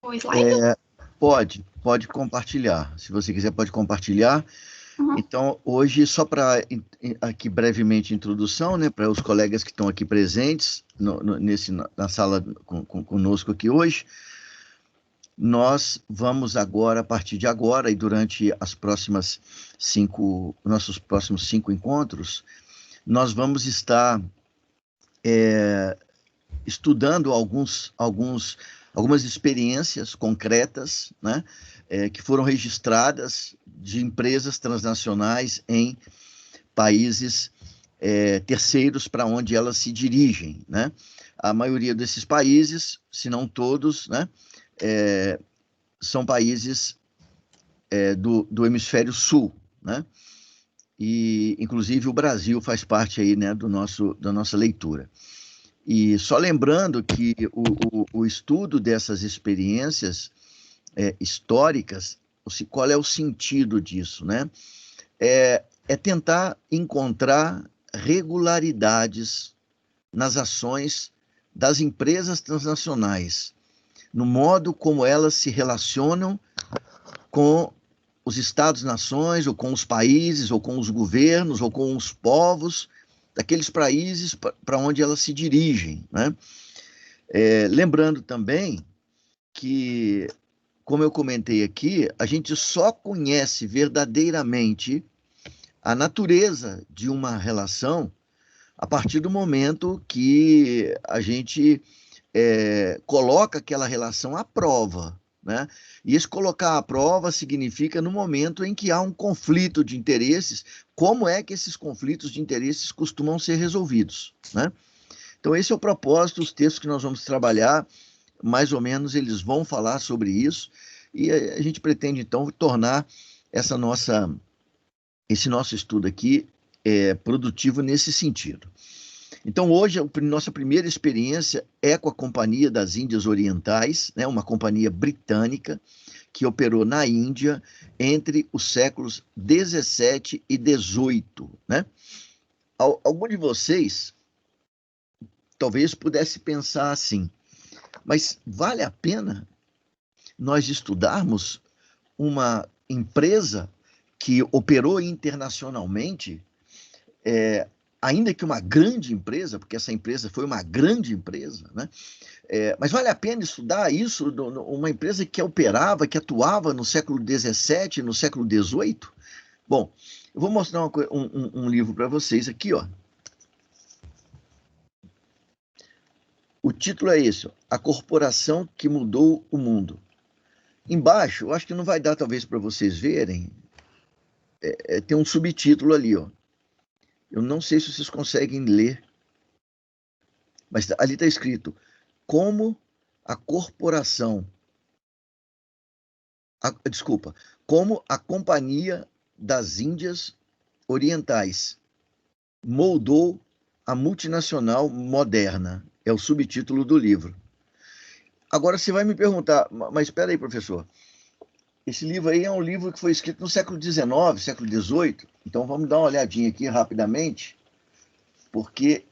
o slide? Pode compartilhar. Se você quiser, pode compartilhar. Uhum. Então, hoje, só para aqui brevemente introdução, né, para os colegas que estão aqui presentes na sala conosco aqui hoje, nós vamos agora, a partir de agora e durante nossos próximos 5 encontros, nós vamos estar estudando algumas experiências concretas, né, que foram registradas de empresas transnacionais em países terceiros para onde elas se dirigem, né? A maioria desses países, se não todos, né, são países do hemisfério sul, né? E, inclusive, o Brasil faz parte aí, né, da nossa leitura. E só lembrando que o estudo dessas experiências históricas, qual é o sentido disso, né? É tentar encontrar regularidades nas ações das empresas transnacionais, no modo como elas se relacionam com os Estados-nações, ou com os países, ou com os governos, ou com os povos daqueles países para onde elas se dirigem, né? Lembrando também que, como eu comentei aqui, a gente só conhece verdadeiramente a natureza de uma relação a partir do momento que a gente coloca aquela relação à prova, né? E esse colocar à prova significa no momento em que há um conflito de interesses, como é que esses conflitos de interesses costumam ser resolvidos, né? Então, esse é o propósito, os textos que nós vamos trabalhar, mais ou menos, eles vão falar sobre isso, e a gente pretende, então, tornar esse nosso estudo aqui produtivo nesse sentido. Então, hoje, a nossa primeira experiência é com a Companhia das Índias Orientais, né, uma companhia britânica que operou na Índia entre os séculos 17 e 18. Né? Algum de vocês talvez pudesse pensar assim, mas vale a pena nós estudarmos uma empresa que operou internacionalmente, ainda que uma grande empresa, porque essa empresa foi uma grande empresa, né? Mas vale a pena estudar isso, uma empresa que operava, que atuava no século XVII, no século XVIII? Bom, eu vou mostrar um livro para vocês aqui, ó. O título é esse, ó, A Corporação que Mudou o Mundo. Embaixo, eu acho que não vai dar talvez para vocês verem, tem um subtítulo ali, ó. Eu não sei se vocês conseguem ler, mas ali está escrito como a corporação, desculpa, como a Companhia das Índias Orientais moldou a multinacional moderna. É o subtítulo do livro. Agora você vai me perguntar, mas espera aí, professor. Esse livro aí é um livro que foi escrito no século XIX, século XVIII. Então vamos dar uma olhadinha aqui rapidamente, porque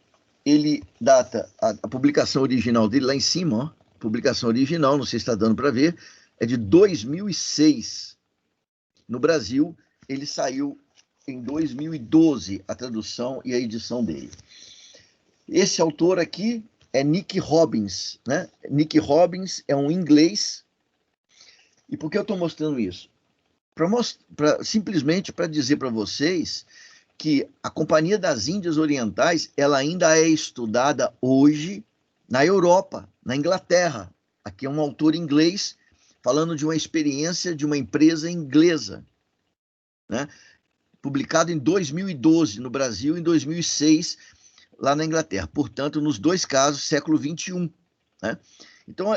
ele data, a publicação original dele lá em cima, ó, publicação original, não sei se está dando para ver, é de 2006. No Brasil, ele saiu em 2012, a tradução e a edição dele. Esse autor aqui é Nick Robbins, né? Nick Robbins é um inglês. E por que eu estou mostrando isso? Simplesmente para dizer para vocês que a Companhia das Índias Orientais ela ainda é estudada hoje na Europa, na Inglaterra. Aqui é um autor inglês falando de uma experiência de uma empresa inglesa, né? Publicado em 2012 no Brasil, em 2006 lá na Inglaterra. Portanto, nos dois casos, século XXI. Né? Então,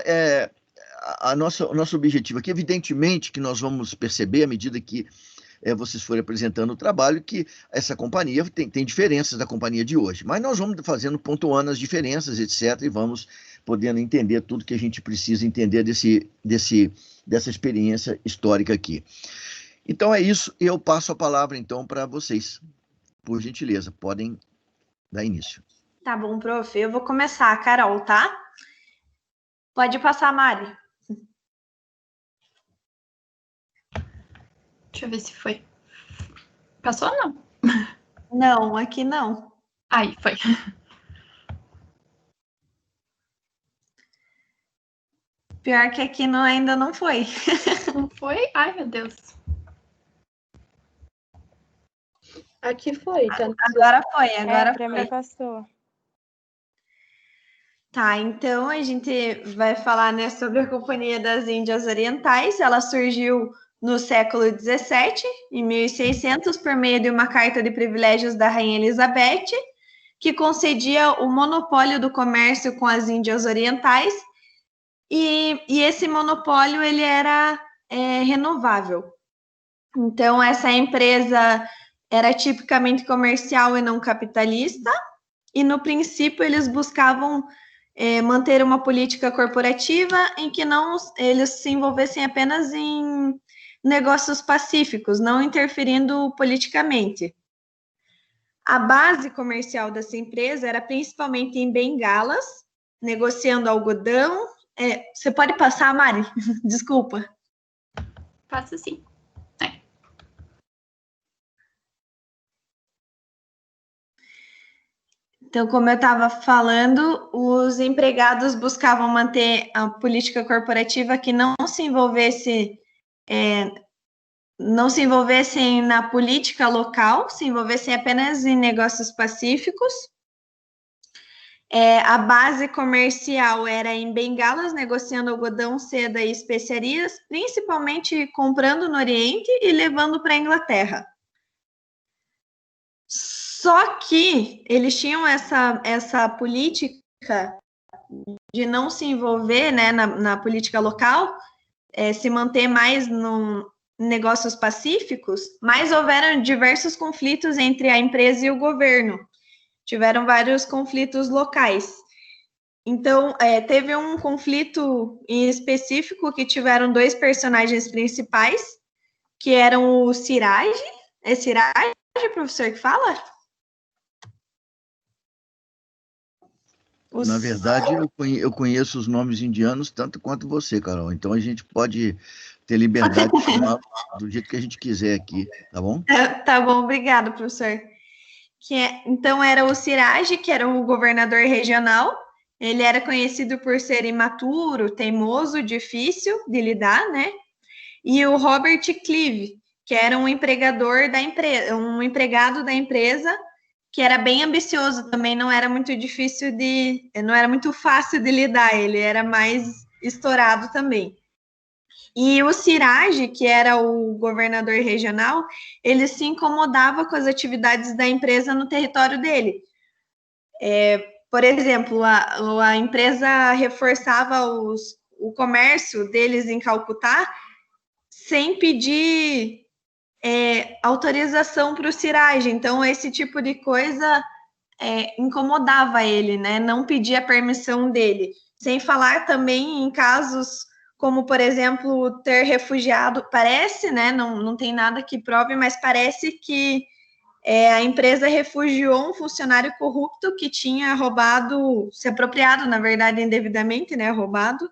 o nosso objetivo aqui, evidentemente, que nós vamos perceber à medida que vocês forem apresentando o trabalho, que essa companhia tem diferenças da companhia de hoje. Mas nós vamos fazendo, pontuando as diferenças, etc., e vamos podendo entender tudo que a gente precisa entender dessa experiência histórica aqui. Então é isso, eu passo a palavra então para vocês. Por gentileza, podem dar início. Tá bom, prof. Eu vou começar, Carol, tá? Pode passar, Mari. Deixa eu ver se foi. Passou ou não? Não, aqui não. Aí, foi. Pior que aqui não, ainda não foi. Não foi? Ai, meu Deus. Aqui foi. Tá? Agora foi, agora pra foi. mim passou. Tá, então a gente vai falar, né, sobre a Companhia das Índias Orientais. Ela surgiu no século XVII, em 1600, por meio de uma carta de privilégios da Rainha Elizabeth, que concedia o monopólio do comércio com as Índias Orientais, e esse monopólio ele era renovável. Então, essa empresa era tipicamente comercial e não capitalista, e no princípio eles buscavam manter uma política corporativa em que não eles se envolvessem apenas em negócios pacíficos, não interferindo politicamente. A base comercial dessa empresa era principalmente em bengalas, negociando algodão. Você pode passar, Mari? Desculpa. Passa sim. Então, como eu estava falando, os empregados buscavam manter a política corporativa que não se envolvessem na política local, se envolvessem apenas em negócios pacíficos. A base comercial era em bengalas, negociando algodão, seda e especiarias, principalmente comprando no Oriente e levando para a Inglaterra. Só que eles tinham essa política de não se envolver, né, na política local, se manter mais no negócios pacíficos, mas houveram diversos conflitos entre a empresa e o governo. Tiveram vários conflitos locais. Então, teve um conflito em específico que tiveram dois personagens principais, que eram o Siraj. É Siraj, professor, que fala? Na verdade, eu conheço os nomes indianos tanto quanto você, Carol. Então a gente pode ter liberdade de chamar do jeito que a gente quiser aqui, tá bom? Tá bom, obrigado, professor. Então era o Siraj, que era o governador regional. Ele era conhecido por ser imaturo, teimoso, difícil de lidar, né? E o Robert Clive, que era um empregador da empresa, um empregado da empresa, que era bem ambicioso também, não era muito fácil de lidar, ele era mais estourado também. E o Siraj, que era o governador regional, ele se incomodava com as atividades da empresa no território dele. Por exemplo, a empresa reforçava o comércio deles em Calcutá sem pedir autorização para o Siraj. Então, esse tipo de coisa incomodava ele, né? Não pedia permissão dele. Sem falar também em casos como, por exemplo, ter refugiado, parece, né? Não tem nada que prove, mas parece que a empresa refugiou um funcionário corrupto que tinha roubado, se apropriado, na verdade, indevidamente, né? Roubado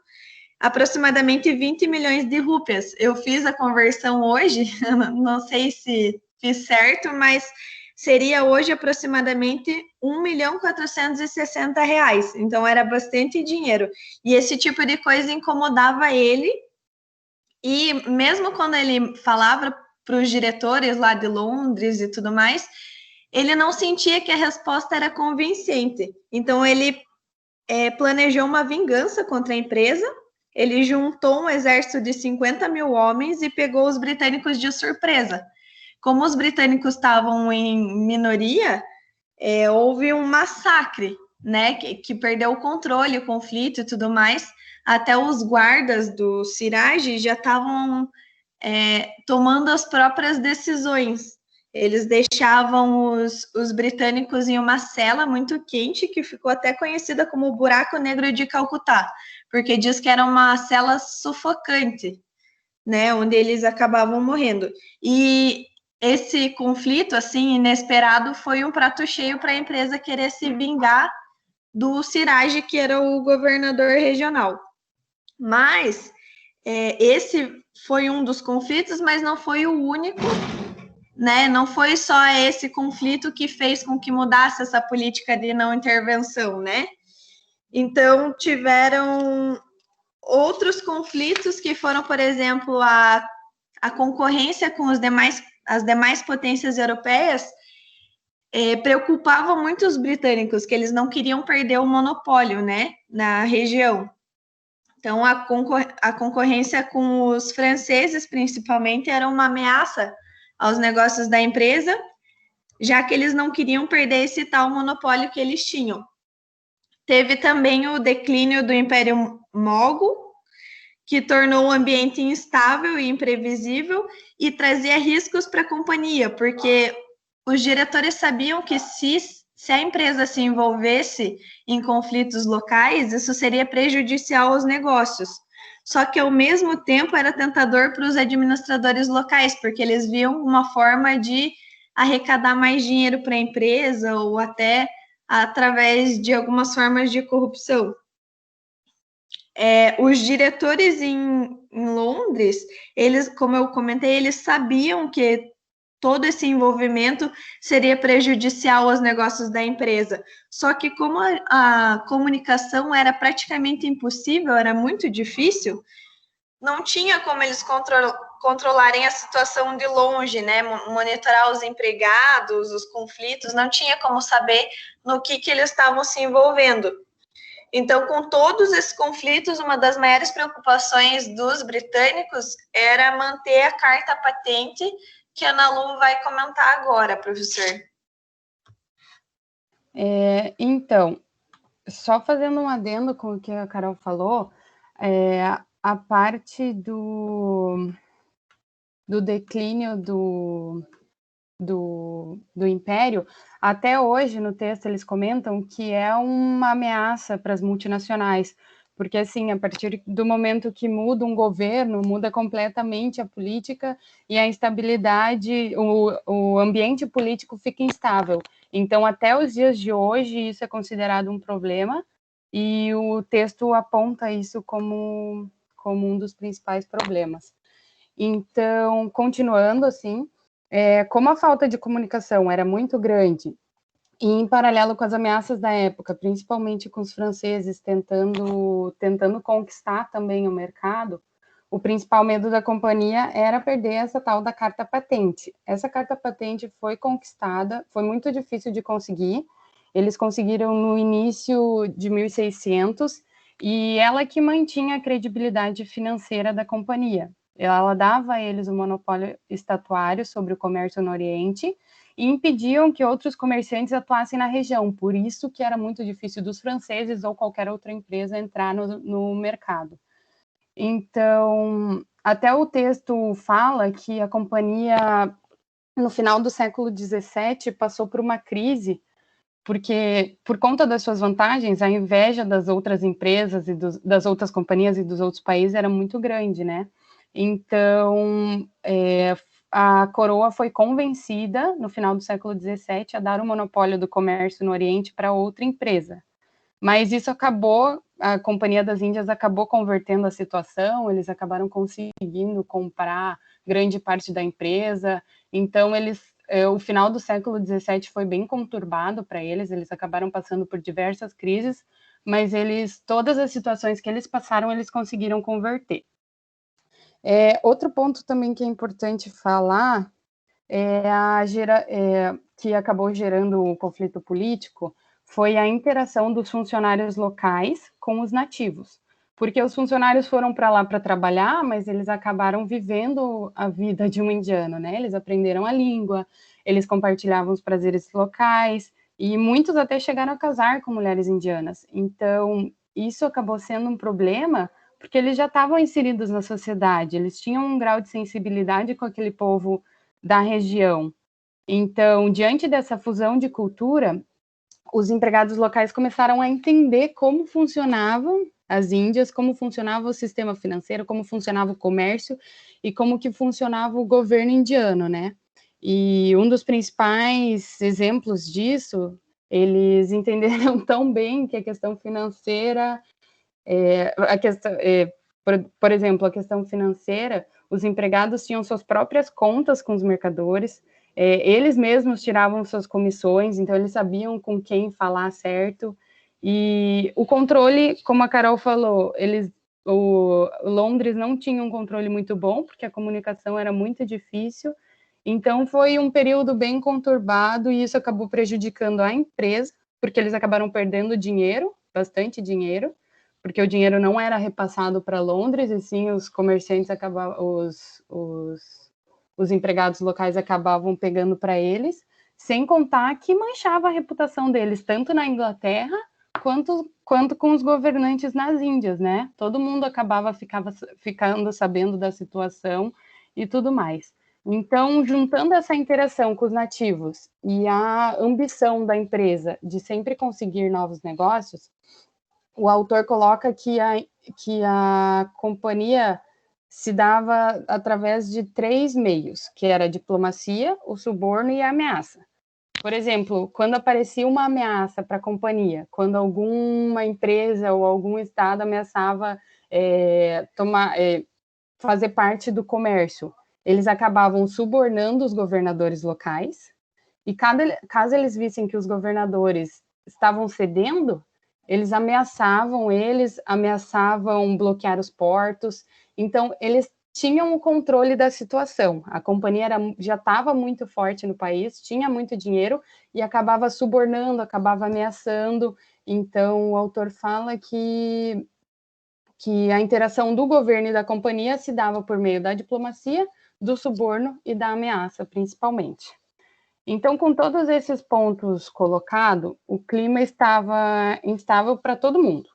aproximadamente 20 milhões de rúpias. Eu fiz a conversão hoje, não sei se fiz certo, mas seria hoje aproximadamente R$1.460.000. Então, era bastante dinheiro. E esse tipo de coisa incomodava ele. E mesmo quando ele falava para os diretores lá de Londres e tudo mais, ele não sentia que a resposta era convincente. Então, ele planejou uma vingança contra a empresa. Ele juntou um exército de 50 mil homens e pegou os britânicos de surpresa. Como os britânicos estavam em minoria, houve um massacre, né, que perdeu o controle, o conflito e tudo mais. Até os guardas do Siraj já estavam tomando as próprias decisões. Eles deixavam os britânicos em uma cela muito quente, que ficou até conhecida como o Buraco Negro de Calcutá, porque diz que era uma cela sufocante, né, onde eles acabavam morrendo. E esse conflito, assim, inesperado, foi um prato cheio para a empresa querer se vingar do Siraj, que era o governador regional. Mas esse foi um dos conflitos, mas não foi o único, né? Não foi só esse conflito que fez com que mudasse essa política de não intervenção, né? Então, tiveram outros conflitos que foram, por exemplo, a concorrência com as demais potências europeias, preocupava muito os britânicos, que eles não queriam perder o monopólio, né, na região. Então, a concorrência com os franceses, principalmente, era uma ameaça aos negócios da empresa, já que eles não queriam perder esse tal monopólio que eles tinham. Teve também o declínio do Império Mogul, que tornou o ambiente instável e imprevisível e trazia riscos para a companhia, porque os diretores sabiam que se a empresa se envolvesse em conflitos locais, isso seria prejudicial aos negócios. Só que, ao mesmo tempo, era tentador para os administradores locais, porque eles viam uma forma de arrecadar mais dinheiro para a empresa ou até através de algumas formas de corrupção. Os diretores em Londres, eles, como eu comentei, eles sabiam que todo esse envolvimento seria prejudicial aos negócios da empresa. Só que como a comunicação era praticamente impossível, era muito difícil, não tinha como eles controlarem a situação de longe, né? Monitorar os empregados, os conflitos, não tinha como saber no que eles estavam se envolvendo. Então, com todos esses conflitos, uma das maiores preocupações dos britânicos era manter a carta patente, que a Ana Lu vai comentar agora, professor. Então, só fazendo um adendo com o que a Carol falou, a parte do declínio do Império, até hoje no texto eles comentam que é uma ameaça para as multinacionais, porque assim, a partir do momento que muda um governo, muda completamente a política e a instabilidade, o ambiente político fica instável. Então, até os dias de hoje, isso é considerado um problema e o texto aponta isso como um dos principais problemas. Então, continuando assim, como a falta de comunicação era muito grande, e em paralelo com as ameaças da época, principalmente com os franceses tentando conquistar também o mercado, o principal medo da companhia era perder essa tal da carta patente. Essa carta patente foi conquistada, foi muito difícil de conseguir, eles conseguiram no início de 1600, e ela que mantinha a credibilidade financeira da companhia. Ela dava a eles o monopólio estatuário sobre o comércio no Oriente e impediam que outros comerciantes atuassem na região. Por isso que era muito difícil dos franceses ou qualquer outra empresa entrar no mercado. Então, até o texto fala que a companhia, no final do século XVII, passou por uma crise, porque, por conta das suas vantagens, a inveja das outras empresas e das outras companhias e dos outros países era muito grande, né? Então, a coroa foi convencida, no final do século XVII, a dar o monopólio do comércio no Oriente para outra empresa. Mas isso acabou, a Companhia das Índias acabou convertendo a situação, eles acabaram conseguindo comprar grande parte da empresa, então o final do século XVII foi bem conturbado para eles acabaram passando por diversas crises, mas todas as situações que eles passaram, eles conseguiram converter. Outro ponto também que é importante falar que acabou gerando o conflito político foi a interação dos funcionários locais com os nativos, porque os funcionários foram para lá para trabalhar, mas eles acabaram vivendo a vida de um indiano, né? Eles aprenderam a língua, eles compartilhavam os prazeres locais, e muitos até chegaram a casar com mulheres indianas. Então, isso acabou sendo um problema, porque eles já estavam inseridos na sociedade, eles tinham um grau de sensibilidade com aquele povo da região. Então, diante dessa fusão de cultura, os empregados locais começaram a entender como funcionavam as Índias, como funcionava o sistema financeiro, como funcionava o comércio e como que funcionava o governo indiano, né? E um dos principais exemplos disso, eles entenderam tão bem que a questão financeira Por exemplo, a questão financeira, os empregados tinham suas próprias contas com os mercadores, eles mesmos tiravam suas comissões, então eles sabiam com quem falar certo, e o controle, como a Carol falou, o Londres não tinha um controle muito bom, porque a comunicação era muito difícil, então foi um período bem conturbado, e isso acabou prejudicando a empresa, porque eles acabaram perdendo dinheiro, bastante dinheiro, porque o dinheiro não era repassado para Londres, e sim os comerciantes os empregados locais acabavam pegando para eles, sem contar que manchava a reputação deles, tanto na Inglaterra quanto com os governantes nas Índias, né? Todo mundo ficando sabendo da situação e tudo mais. Então, juntando essa interação com os nativos e a ambição da empresa de sempre conseguir novos negócios, o autor coloca que a companhia se dava através de 3 meios, que era a diplomacia, o suborno e a ameaça. Por exemplo, quando aparecia uma ameaça para a companhia, quando alguma empresa ou algum estado ameaçava fazer parte do comércio, eles acabavam subornando os governadores locais, e caso eles vissem que os governadores estavam cedendo, eles ameaçavam bloquear os portos, então eles tinham o controle da situação. A companhia já estava muito forte no país, tinha muito dinheiro e acabava subornando, acabava ameaçando. Então o autor fala que a interação do governo e da companhia se dava por meio da diplomacia, do suborno e da ameaça, principalmente. Então, com todos esses pontos colocados, o clima estava instável para todo mundo.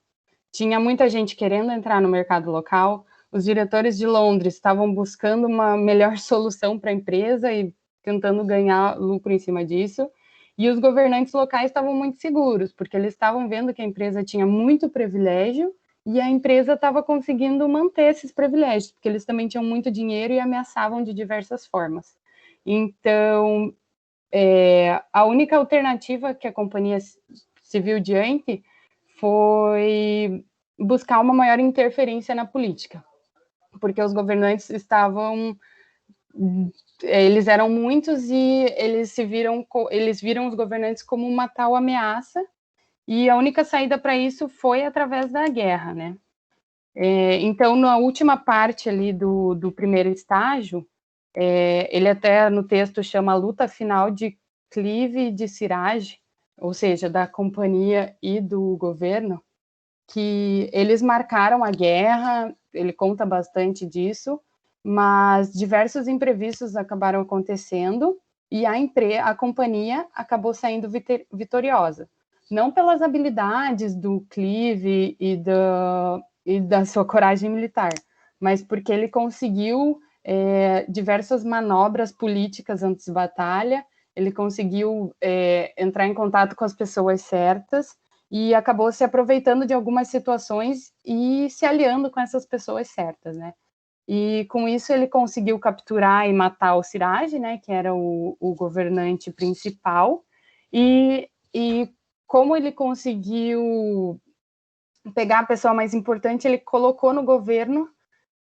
Tinha muita gente querendo entrar no mercado local, os diretores de Londres estavam buscando uma melhor solução para a empresa e tentando ganhar lucro em cima disso, e os governantes locais estavam muito seguros, porque eles estavam vendo que a empresa tinha muito privilégio e a empresa estava conseguindo manter esses privilégios, porque eles também tinham muito dinheiro e ameaçavam de diversas formas. Então, a única alternativa que a companhia se viu diante foi buscar uma maior interferência na política, porque os governantes eles eram muitos e eles viram os governantes como uma tal ameaça, e a única saída para isso foi através da guerra, né? Então, na última parte ali do primeiro estágio, ele até no texto chama a luta final de Clive e de Siraj, ou seja, da companhia e do governo, que eles marcaram a guerra, ele conta bastante disso, mas diversos imprevistos acabaram acontecendo e a companhia acabou saindo vitoriosa. Não pelas habilidades do Clive e da sua coragem militar, mas porque ele conseguiu diversas manobras políticas antes de batalha, ele conseguiu entrar em contato com as pessoas certas e acabou se aproveitando de algumas situações e se aliando com essas pessoas certas, né? E com isso ele conseguiu capturar e matar o Siraj, né, que era o governante principal, e como ele conseguiu pegar a pessoa mais importante, ele colocou no governo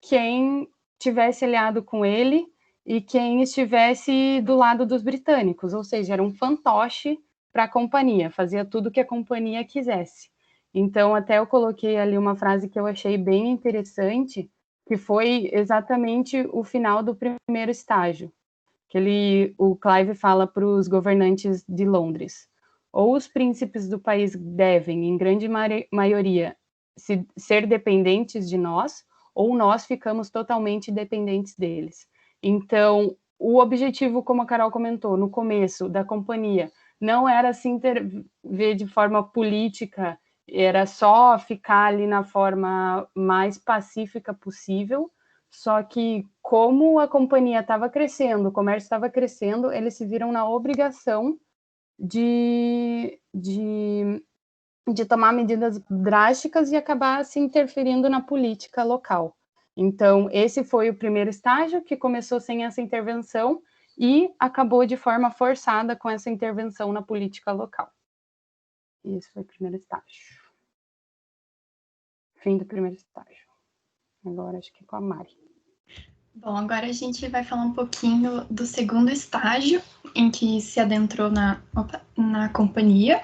quem tivesse aliado com ele e quem estivesse do lado dos britânicos, ou seja, era um fantoche para a companhia, fazia tudo que a companhia quisesse. Então, até eu coloquei ali uma frase que eu achei bem interessante, que foi exatamente o final do primeiro estágio, que o Clive fala para os governantes de Londres: ou os príncipes do país devem, em grande maioria, ser dependentes de nós, ou nós ficamos totalmente dependentes deles. Então, o objetivo, como a Carol comentou, no começo da companhia, não era se intervir de forma política, era só ficar ali na forma mais pacífica possível, só que como a companhia estava crescendo, o comércio estava crescendo, eles se viram na obrigação de tomar medidas drásticas e acabar se interferindo na política local. Então, esse foi o primeiro estágio, que começou sem essa intervenção e acabou de forma forçada com essa intervenção na política local. Esse foi o primeiro estágio. Fim do primeiro estágio. Agora acho que é com a Mari. Bom, agora a gente vai falar um pouquinho do segundo estágio em que se adentrou na companhia.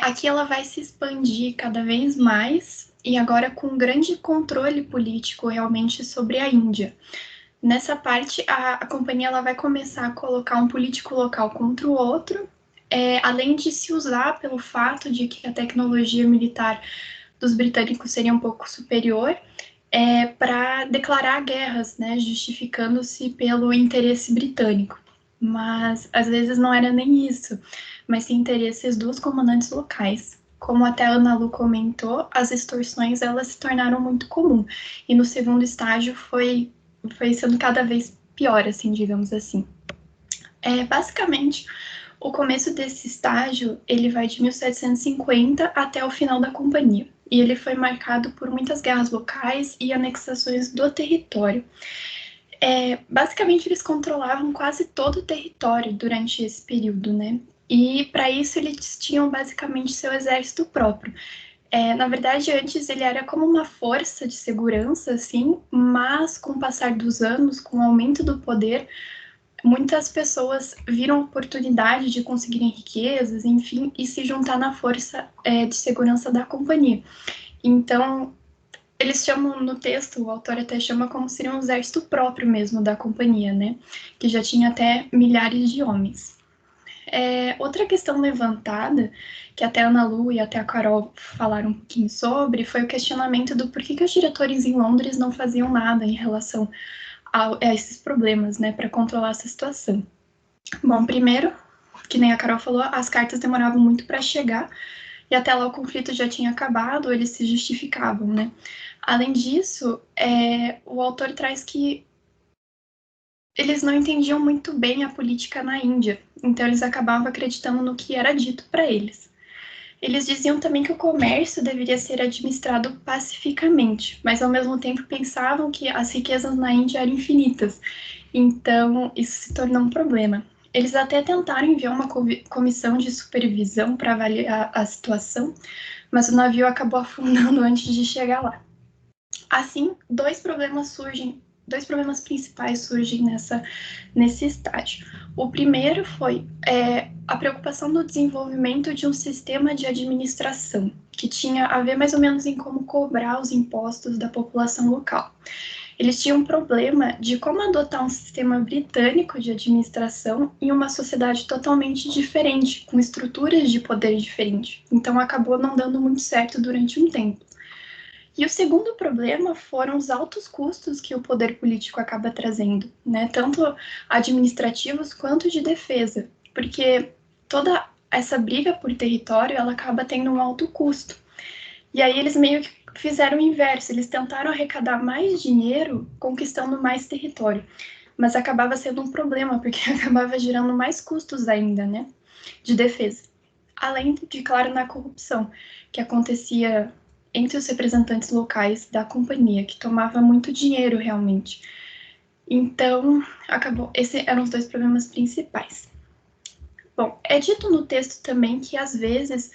Aqui ela vai se expandir cada vez mais e agora com um grande controle político realmente sobre a Índia. Nessa parte, a companhia ela vai começar a colocar um político local contra o outro, além de se usar pelo fato de que a tecnologia militar dos britânicos seria um pouco superior, para declarar guerras, né, justificando-se pelo interesse britânico. Mas às vezes não era nem isso, mas sim interesses dos comandantes locais. Como até a Ana Lu comentou, as extorsões elas se tornaram muito comum. E no segundo estágio foi sendo cada vez pior, assim, digamos assim. Basicamente, o começo desse estágio, ele vai de 1750 até o final da companhia. E ele foi marcado por muitas guerras locais e anexações do território. Basicamente, eles controlavam quase todo o território durante esse período, né? E para isso eles tinham basicamente seu exército próprio. Na verdade, antes ele era como uma força de segurança, assim, mas com o passar dos anos, com o aumento do poder, muitas pessoas viram oportunidade de conseguirem riquezas, enfim, e se juntar na força de segurança da companhia. Então, eles chamam no texto, o autor até chama como seria um exército próprio mesmo da companhia, né? Que já tinha até milhares de homens. Outra questão levantada, que até a Ana Lu e até a Carol falaram um pouquinho sobre, foi o questionamento do porquê que os diretores em Londres não faziam nada em relação a esses problemas, né, para controlar essa situação. Bom, primeiro, que nem a Carol falou, as cartas demoravam muito para chegar, e até lá o conflito já tinha acabado, eles se justificavam, né? Além disso, o autor traz que eles não entendiam muito bem a política na Índia, então eles acabavam acreditando no que era dito para eles. Eles diziam também que o comércio deveria ser administrado pacificamente, mas ao mesmo tempo pensavam que as riquezas na Índia eram infinitas, então isso se tornou um problema. Eles até tentaram enviar uma comissão de supervisão para avaliar a situação, mas o navio acabou afundando antes de chegar lá. Assim, dois problemas principais surgem nesse estágio. O primeiro foi a preocupação do desenvolvimento de um sistema de administração, que tinha a ver mais ou menos em como cobrar os impostos da população local. Eles tinham um problema de como adotar um sistema britânico de administração em uma sociedade totalmente diferente, com estruturas de poder diferentes. Então, acabou não dando muito certo durante um tempo. E o segundo problema foram os altos custos que o poder político acaba trazendo, né? Tanto administrativos quanto de defesa, porque toda essa briga por território, ela acaba tendo um alto custo. E aí eles meio que fizeram o inverso, eles tentaram arrecadar mais dinheiro conquistando mais território, mas acabava sendo um problema, porque acabava gerando mais custos ainda, né? De defesa. Além de, claro, na corrupção, que acontecia entre os representantes locais da companhia, que tomava muito dinheiro realmente. Então, esses eram os dois problemas principais. Bom, é dito no texto também que, às vezes,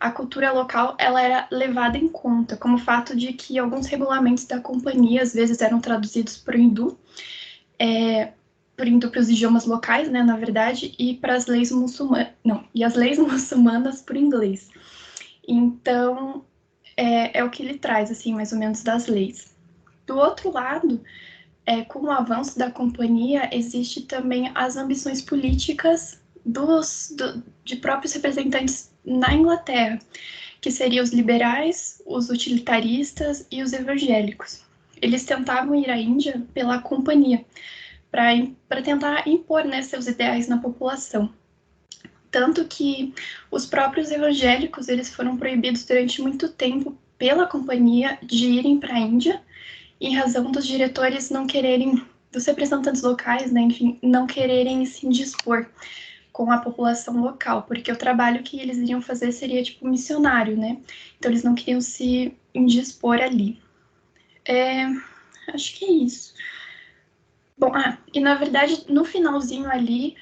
a cultura local ela era levada em conta, como o fato de que alguns regulamentos da companhia, às vezes, eram traduzidos para o hindu, para os idiomas locais, né, na verdade, e para as leis muçulmanas, e as leis muçulmanas por inglês. Então, é o que ele traz, assim, mais ou menos das leis. Do outro lado, com o avanço da companhia, existe também as ambições políticas de próprios representantes na Inglaterra, que seriam os liberais, os utilitaristas e os evangélicos. Eles tentavam ir à Índia pela companhia, para tentar impor, né, seus ideais na população. Tanto que os próprios evangélicos eles foram proibidos durante muito tempo pela companhia de irem para a Índia, em razão dos diretores não quererem, dos representantes locais, né, enfim, não quererem se indispor com a população local, porque o trabalho que eles iriam fazer seria tipo missionário, né? Então eles não queriam se indispor ali. Acho que é isso. Bom, e na verdade, no finalzinho ali,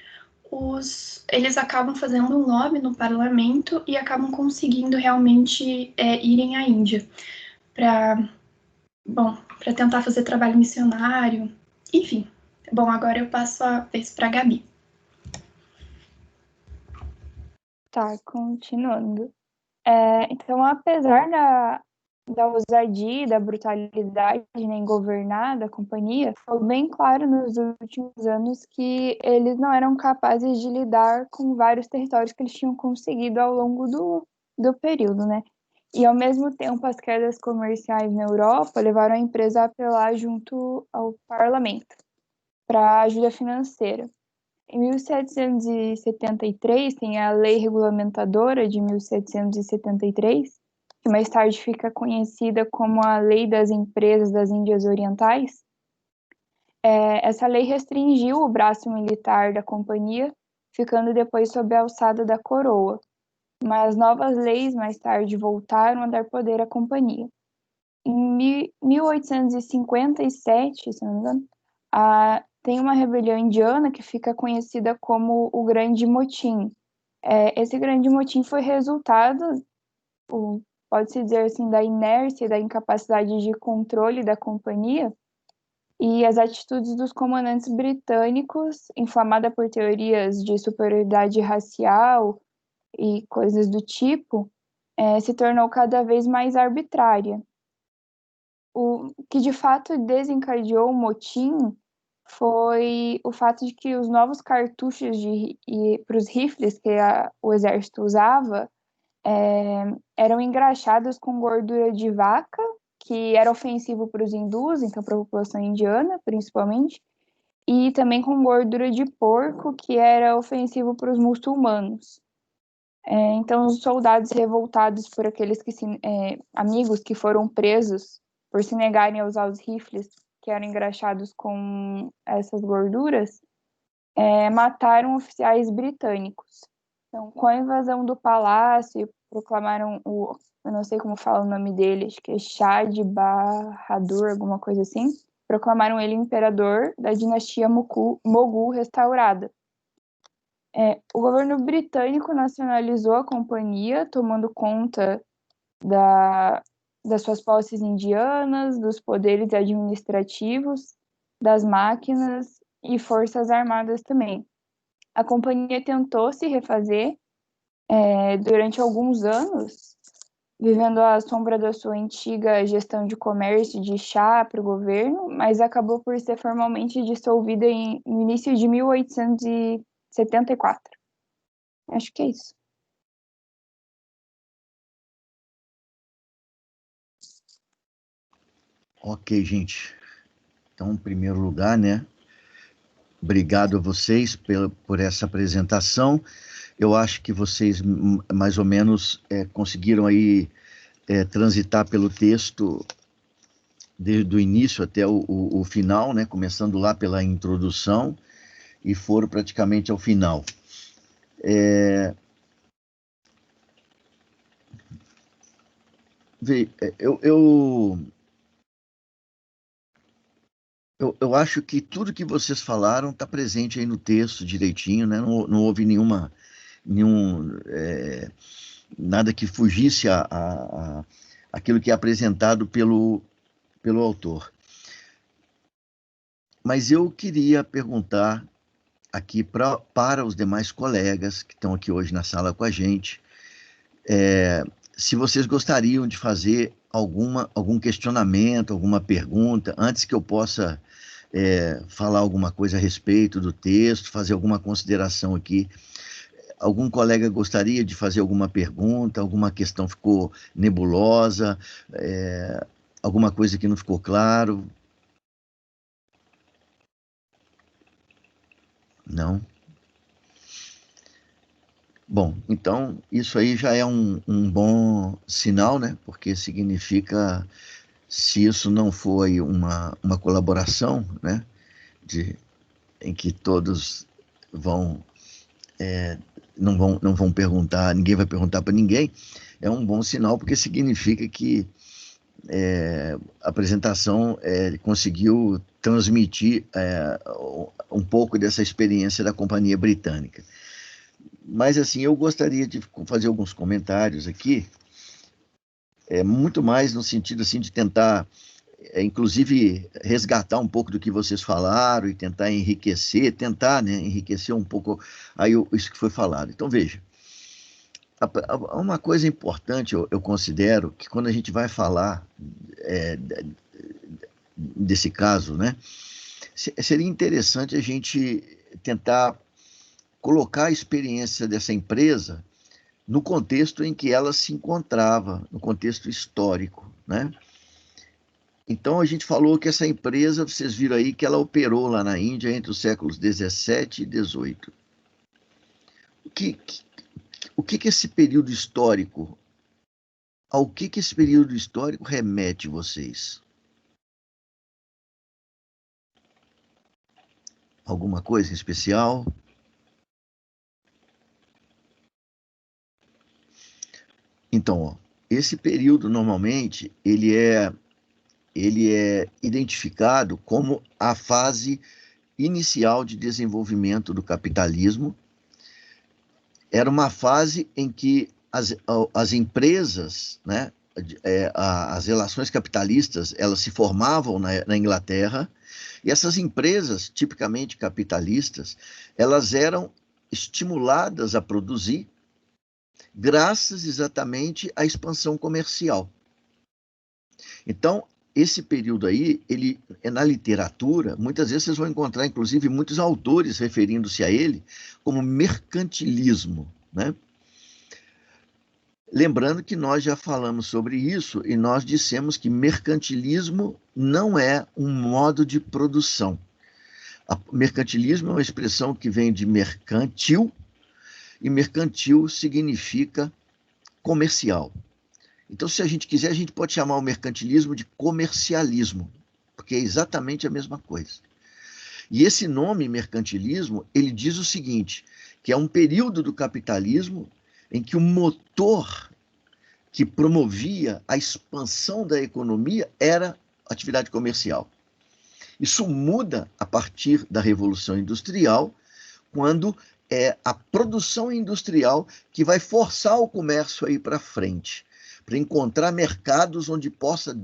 eles acabam fazendo um lobby no parlamento e acabam conseguindo realmente irem à Índia bom, para tentar fazer trabalho missionário, enfim. Bom, agora eu passo a vez para a Gabi. Tá, continuando. Então, apesar da ousadia e da brutalidade em governar da companhia, foi bem claro nos últimos anos que eles não eram capazes de lidar com vários territórios que eles tinham conseguido ao longo do período, né? E, ao mesmo tempo, as quedas comerciais na Europa levaram a empresa a apelar junto ao parlamento para ajuda financeira. Em 1773, tem a Lei Regulamentadora de 1773, que mais tarde fica conhecida como a Lei das Empresas das Índias Orientais. Essa lei restringiu o braço militar da companhia, ficando depois sob a alçada da coroa. Mas novas leis mais tarde voltaram a dar poder à companhia. Em 1857, se não me engano, tem uma rebelião indiana que fica conhecida como o Grande Motim. Esse Grande Motim foi resultado, pode-se dizer assim, da inércia e da incapacidade de controle da companhia e as atitudes dos comandantes britânicos, inflamada por teorias de superioridade racial e coisas do tipo, se tornou cada vez mais arbitrária. O que de fato desencadeou o motim foi o fato de que os novos cartuchos para os rifles que o exército usava eram engraxados com gordura de vaca, que era ofensivo para os hindus, então para a população indiana, principalmente, e também com gordura de porco, que era ofensivo para os muçulmanos. Então, os soldados revoltados por aqueles amigos que foram presos por se negarem a usar os rifles que eram engraxados com essas gorduras, mataram oficiais britânicos. Então, com a invasão do palácio, proclamaram eu não sei como fala o nome dele, acho que é Shah de Bahadur, alguma coisa assim, proclamaram ele imperador da dinastia Moghul restaurada. O governo britânico nacionalizou a companhia, tomando conta das suas posses indianas, dos poderes administrativos, das máquinas e forças armadas também. A companhia tentou se refazer durante alguns anos, vivendo à sombra da sua antiga gestão de comércio de chá para o governo, mas acabou por ser formalmente dissolvida no início de 1874. Acho que é isso. Ok, gente. Então, em primeiro lugar, né? Obrigado a vocês por essa apresentação. Eu acho que vocês, mais ou menos, conseguiram aí transitar pelo texto desde o início até o final, né? Começando lá pela introdução e foram praticamente ao final. Eu acho que tudo que vocês falaram está presente aí no texto direitinho, né? Não houve nada que fugisse aquilo que é apresentado pelo autor. Mas eu queria perguntar aqui para os demais colegas que estão aqui hoje na sala com a gente, se vocês gostariam de fazer algum questionamento, alguma pergunta, antes que eu possa falar alguma coisa a respeito do texto, fazer alguma consideração aqui. Algum colega gostaria de fazer alguma pergunta, alguma questão ficou nebulosa, alguma coisa que não ficou claro? Não? Bom, então isso aí já é um bom sinal, né? Porque significa, se isso não for aí uma colaboração, né? Em que todos não vão perguntar, ninguém vai perguntar para ninguém, é um bom sinal, porque significa que a apresentação conseguiu transmitir um pouco dessa experiência da Companhia Britânica. Mas, assim, eu gostaria de fazer alguns comentários aqui, muito mais no sentido, assim, de tentar inclusive, resgatar um pouco do que vocês falaram e tentar enriquecer, né, enriquecer um pouco aí isso que foi falado. Então, veja, uma coisa importante, eu considero, que quando a gente vai falar desse caso, né, seria interessante a gente tentar colocar a experiência dessa empresa no contexto em que ela se encontrava, no contexto histórico, né? Então, a gente falou que essa empresa, vocês viram aí que ela operou lá na Índia entre os séculos 17 e 18. O que esse período histórico, ao que esse período histórico remete vocês? Alguma coisa em especial? Então, ó, esse período, normalmente, ele é identificado como a fase inicial de desenvolvimento do capitalismo. Era uma fase em que as empresas, né, as relações capitalistas, elas se formavam na Inglaterra, e essas empresas, tipicamente capitalistas, elas eram estimuladas a produzir graças exatamente à expansão comercial. Então, esse período aí, ele na literatura, muitas vezes vocês vão encontrar, inclusive, muitos autores referindo-se a ele como mercantilismo, né? Lembrando que nós já falamos sobre isso e nós dissemos que mercantilismo não é um modo de produção. Mercantilismo é uma expressão que vem de mercantil, e mercantil significa comercial. Então, se a gente quiser, a gente pode chamar o mercantilismo de comercialismo, porque é exatamente a mesma coisa. E esse nome, mercantilismo, ele diz o seguinte, que é um período do capitalismo em que o motor que promovia a expansão da economia era a atividade comercial. Isso muda a partir da Revolução Industrial, quando é a produção industrial que vai forçar o comércio a ir para frente, para encontrar mercados onde possa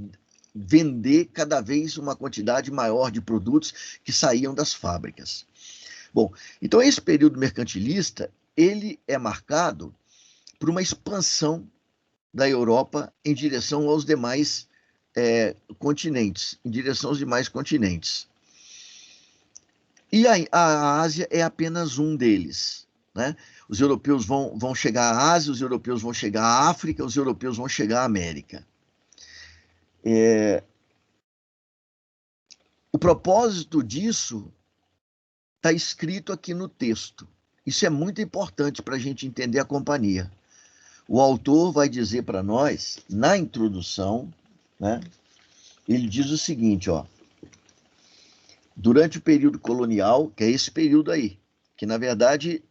vender cada vez uma quantidade maior de produtos que saíam das fábricas. Bom, então esse período mercantilista, ele é marcado por uma expansão da Europa em direção aos demais continentes, em direção aos demais continentes. E a Ásia é apenas um deles, né? Os europeus vão chegar à Ásia, os europeus vão chegar à África, os europeus vão chegar à América. O propósito disso está escrito aqui no texto. Isso é muito importante para a gente entender a companhia. O autor vai dizer para nós, na introdução, né, ele diz o seguinte, ó, durante o período colonial, que é esse período aí, que na verdade,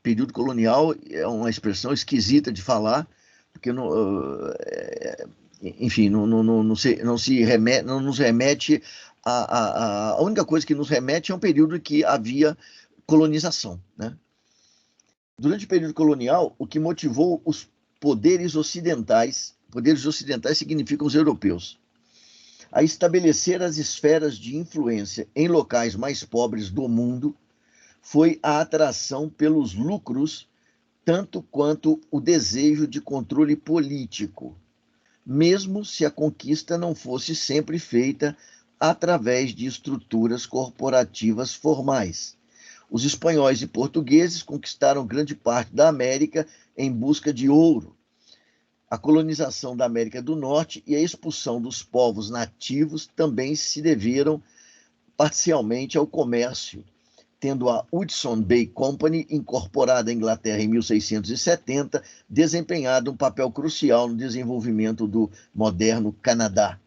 período colonial é uma expressão esquisita de falar, porque, enfim, não nos remete a única coisa que nos remete é um período que havia colonização, né? Durante o período colonial, o que motivou os poderes ocidentais significam os europeus, a estabelecer as esferas de influência em locais mais pobres do mundo foi a atração pelos lucros, tanto quanto o desejo de controle político, mesmo se a conquista não fosse sempre feita através de estruturas corporativas formais. Os espanhóis e portugueses conquistaram grande parte da América em busca de ouro. A colonização da América do Norte e a expulsão dos povos nativos também se deveram parcialmente ao comércio, tendo a Hudson Bay Company, incorporada à Inglaterra em 1670, desempenhado um papel crucial no desenvolvimento do moderno Canadá.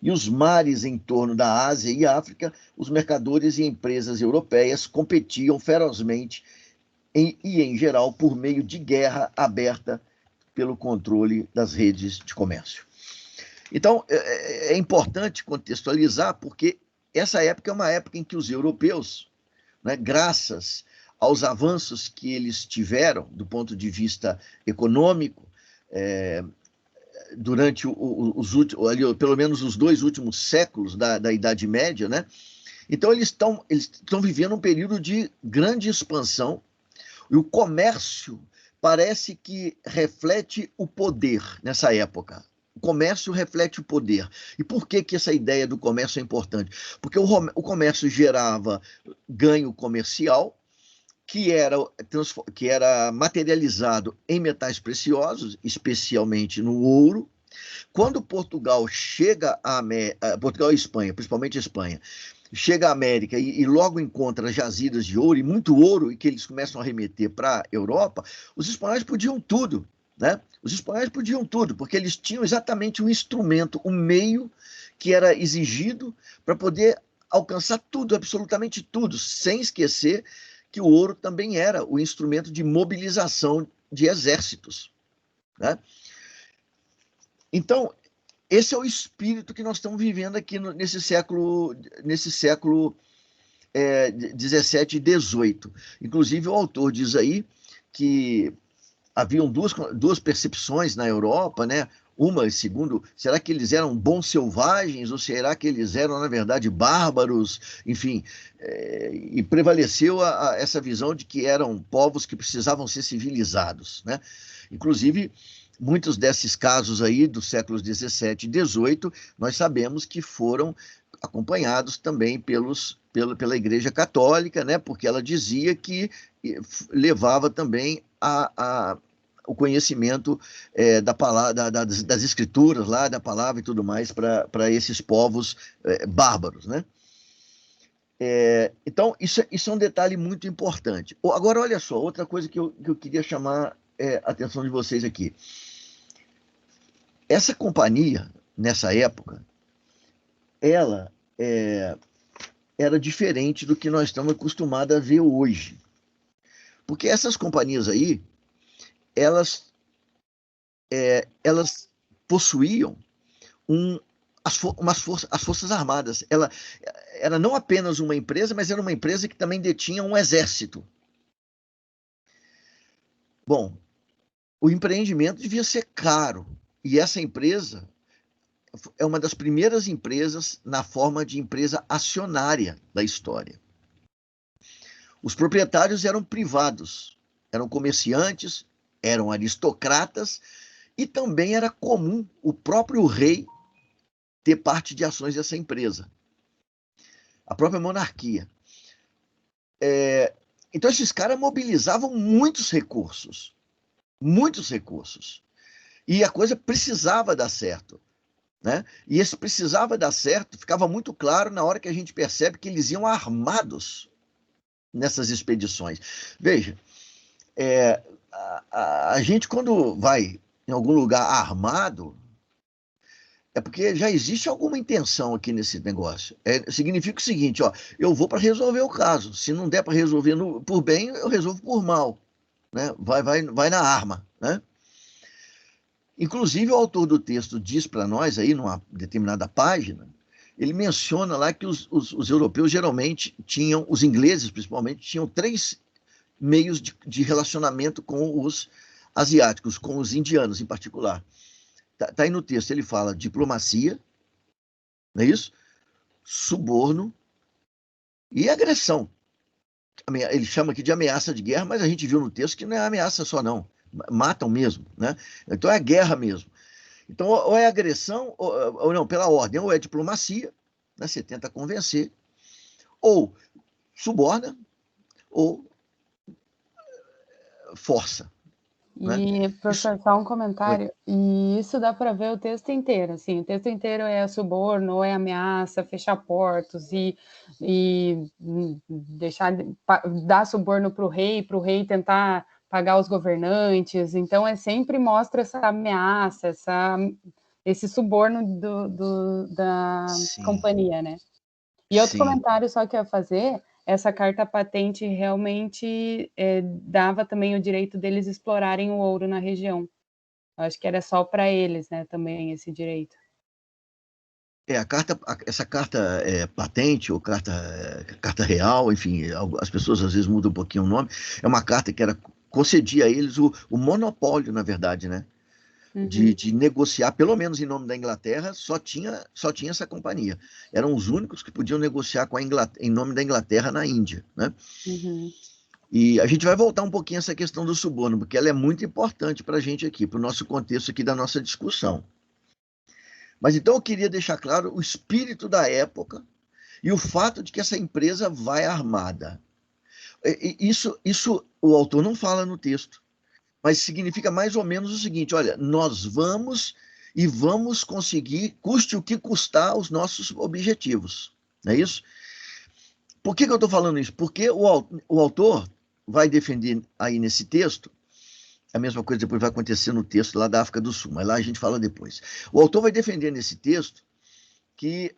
E os mares em torno da Ásia e África, os mercadores e empresas europeias competiam ferozmente e, em geral, por meio de guerra aberta pelo controle das redes de comércio. Então, é importante contextualizar, porque essa época é uma época em que os europeus, né, graças aos avanços que eles tiveram do ponto de vista econômico, durante os últimos, ali, pelo menos os 2 últimos séculos da Idade Média, né? Então eles estão vivendo um período de grande expansão e o comércio parece que reflete o poder nessa época. O comércio reflete o poder. E por que essa ideia do comércio é importante? Porque o comércio gerava ganho comercial, que era materializado em metais preciosos, especialmente no ouro. Quando Portugal chega Portugal e Espanha, principalmente a Espanha, chega à América e logo encontra jazidas de ouro, e muito ouro, e que eles começam a remeter para a Europa, os espanhóis podiam tudo, né? Os espanhóis podiam tudo, porque eles tinham exatamente o instrumento, o meio que era exigido para poder alcançar tudo, absolutamente tudo, sem esquecer que o ouro também era o instrumento de mobilização de exércitos, né? Então, esse é o espírito que nós estamos vivendo aqui nesse século 17 e 18. Inclusive, o autor diz aí que haviam duas percepções na Europa, né? Uma, segundo, será que eles eram bons selvagens ou será que eles eram, na verdade, bárbaros? Enfim, e prevaleceu essa visão de que eram povos que precisavam ser civilizados, né? Inclusive, muitos desses casos aí dos séculos 17 e 18, nós sabemos que foram acompanhados também pela Igreja Católica, né? Porque ela dizia que levava também o conhecimento da palavra, das escrituras lá, da palavra e tudo mais para esses povos bárbaros, né? Então, isso é um detalhe muito importante. Agora, olha só, outra coisa que eu queria chamar a atenção de vocês aqui. Essa companhia, nessa época, ela era diferente do que nós estamos acostumados a ver hoje. Porque essas companhias aí, elas possuíam as Forças Armadas. Ela era não apenas uma empresa, mas era uma empresa que também detinha um exército. Bom, o empreendimento devia ser caro. E essa empresa é uma das primeiras empresas na forma de empresa acionária da história. Os proprietários eram privados, eram comerciantes, eram aristocratas, e também era comum o próprio rei ter parte de ações dessa empresa. A própria monarquia. Então, esses caras mobilizavam muitos recursos. E a coisa precisava dar certo, né? E esse precisava dar certo ficava muito claro na hora que a gente percebe que eles iam armados nessas expedições. Veja, a gente quando vai em algum lugar armado, é porque já existe alguma intenção aqui nesse negócio. Significa o seguinte, ó, eu vou para resolver o caso. Se não der para resolver por bem, eu resolvo por mal, né? Vai na arma, né? Inclusive, o autor do texto diz para nós, aí, numa determinada página, ele menciona lá que os europeus geralmente tinham, os ingleses principalmente, tinham 3 meios de relacionamento com os asiáticos, com os indianos em particular. Tá aí no texto, ele fala diplomacia, não é isso? Suborno e agressão. Ele chama aqui de ameaça de guerra, mas a gente viu no texto que não é ameaça só, não. Matam mesmo, né? Então é guerra mesmo. Então, ou é agressão, ou não, pela ordem, ou é diplomacia, né? Você tenta convencer, ou suborna, ou força. E, professor, só um comentário, e isso dá para ver o texto inteiro, assim, o texto inteiro é suborno, é ameaça, fechar portos e dar suborno para o rei tentar pagar os governantes, então sempre mostra essa ameaça, esse suborno da companhia, né? E outro comentário só que eu ia fazer, essa carta patente realmente dava também o direito deles explorarem o ouro na região. Eu acho que era só para eles, né, também esse direito. Essa carta patente ou carta real, enfim, as pessoas às vezes mudam um pouquinho o nome, é uma carta que concedia a eles o monopólio, na verdade, né? de negociar, pelo menos em nome da Inglaterra, só tinha essa companhia. Eram os únicos que podiam negociar com em nome da Inglaterra na Índia, né? E a gente vai voltar um pouquinho a essa questão do suborno, porque ela é muito importante para a gente aqui, para o nosso contexto aqui da nossa discussão. Mas então eu queria deixar claro o espírito da época e o fato de que essa empresa vai armada. Isso o autor não fala no texto, mas significa mais ou menos o seguinte: olha, nós vamos conseguir, custe o que custar, os nossos objetivos. Não é isso? Por que eu estou falando isso? Porque o autor vai defender aí nesse texto, a mesma coisa depois vai acontecer no texto lá da África do Sul, mas lá a gente fala depois. O autor vai defender nesse texto que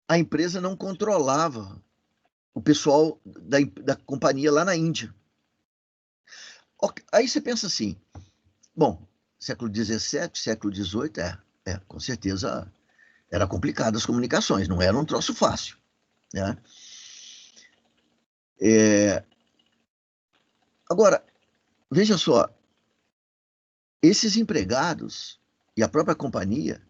a empresa não controlava o pessoal da companhia lá na Índia. Aí você pensa assim, bom, século XVII, século XVIII, com certeza era complicado as comunicações, não era um troço fácil, né? Agora, veja só, esses empregados e a própria companhia,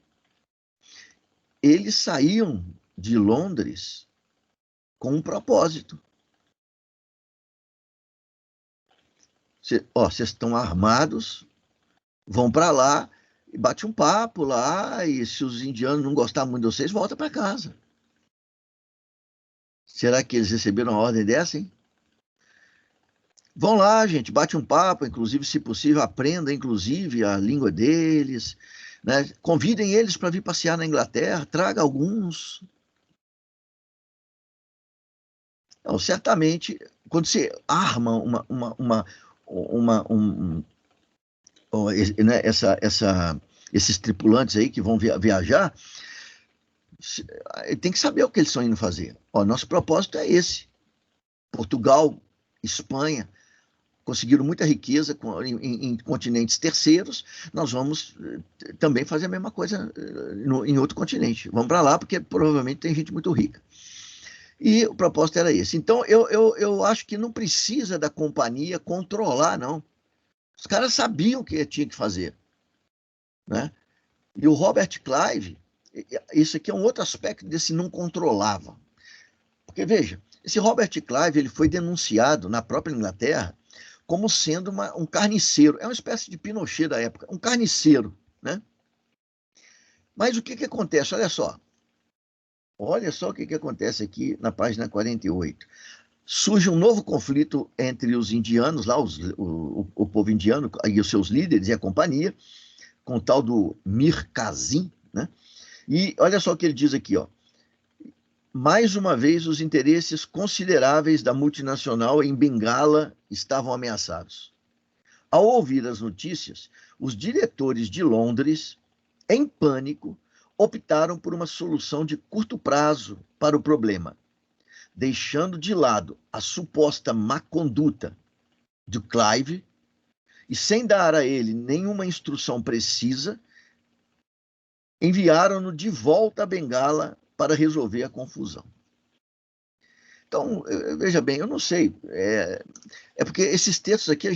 eles saíam de Londres com um propósito. Vocês estão armados, vão para lá, e bate um papo lá, e se os indianos não gostarem muito de vocês, volta para casa. Será que eles receberam uma ordem dessa, hein? Vão lá, gente, bate um papo, inclusive, se possível, aprenda, inclusive, a língua deles, né? Convidem eles para vir passear na Inglaterra, traga alguns. Então, certamente, quando você arma né, esses tripulantes aí que vão viajar, tem que saber o que eles estão indo fazer. Nosso propósito é esse. Portugal, Espanha, conseguiram muita riqueza em continentes terceiros, nós vamos também fazer a mesma coisa em outro continente. Vamos para lá, porque provavelmente tem gente muito rica. E o propósito era esse. Então, eu acho que não precisa da companhia controlar, não. Os caras sabiam o que tinha que fazer, né? E o Robert Clive, isso aqui é um outro aspecto desse não controlava. Porque, veja, esse Robert Clive ele foi denunciado na própria Inglaterra como sendo um carniceiro. É uma espécie de Pinochet da época, um carniceiro, né? Mas o que acontece? Olha só o que acontece aqui na página 48. Surge um novo conflito entre os indianos, lá o povo indiano e os seus líderes e a companhia, com o tal do Mir Kazim, né? E olha só o que ele diz aqui, ó. Mais uma vez, os interesses consideráveis da multinacional em Bengala estavam ameaçados. Ao ouvir as notícias, os diretores de Londres, em pânico, optaram por uma solução de curto prazo para o problema, deixando de lado a suposta má conduta de Clive e, sem dar a ele nenhuma instrução precisa, enviaram-no de volta a Bengala para resolver a confusão. Então, veja bem, eu não sei, porque esses textos aqui a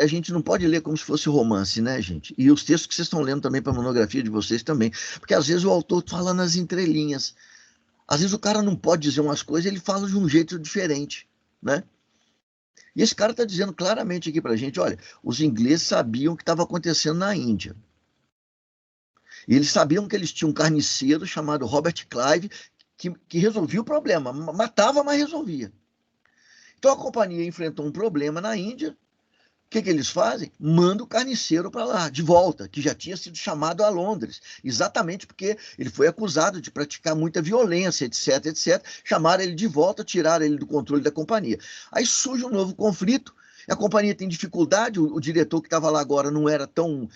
gente não pode ler como se fosse romance, né, gente? E os textos que vocês estão lendo também para a monografia de vocês também, porque às vezes o autor fala nas entrelinhas, às vezes o cara não pode dizer umas coisas, ele fala de um jeito diferente, né? E esse cara está dizendo claramente aqui para a gente, olha, os ingleses sabiam o que estava acontecendo na Índia. E eles sabiam que eles tinham um carniceiro chamado Robert Clive, que resolvia o problema, matava, mas resolvia. Então a companhia enfrentou um problema na Índia, o que eles fazem? Manda o carniceiro para lá, de volta, que já tinha sido chamado a Londres, exatamente porque ele foi acusado de praticar muita violência, etc, etc. Chamaram ele de volta, tiraram ele do controle da companhia. Aí surge um novo conflito, a companhia tem dificuldade, o diretor que estava lá agora não era tão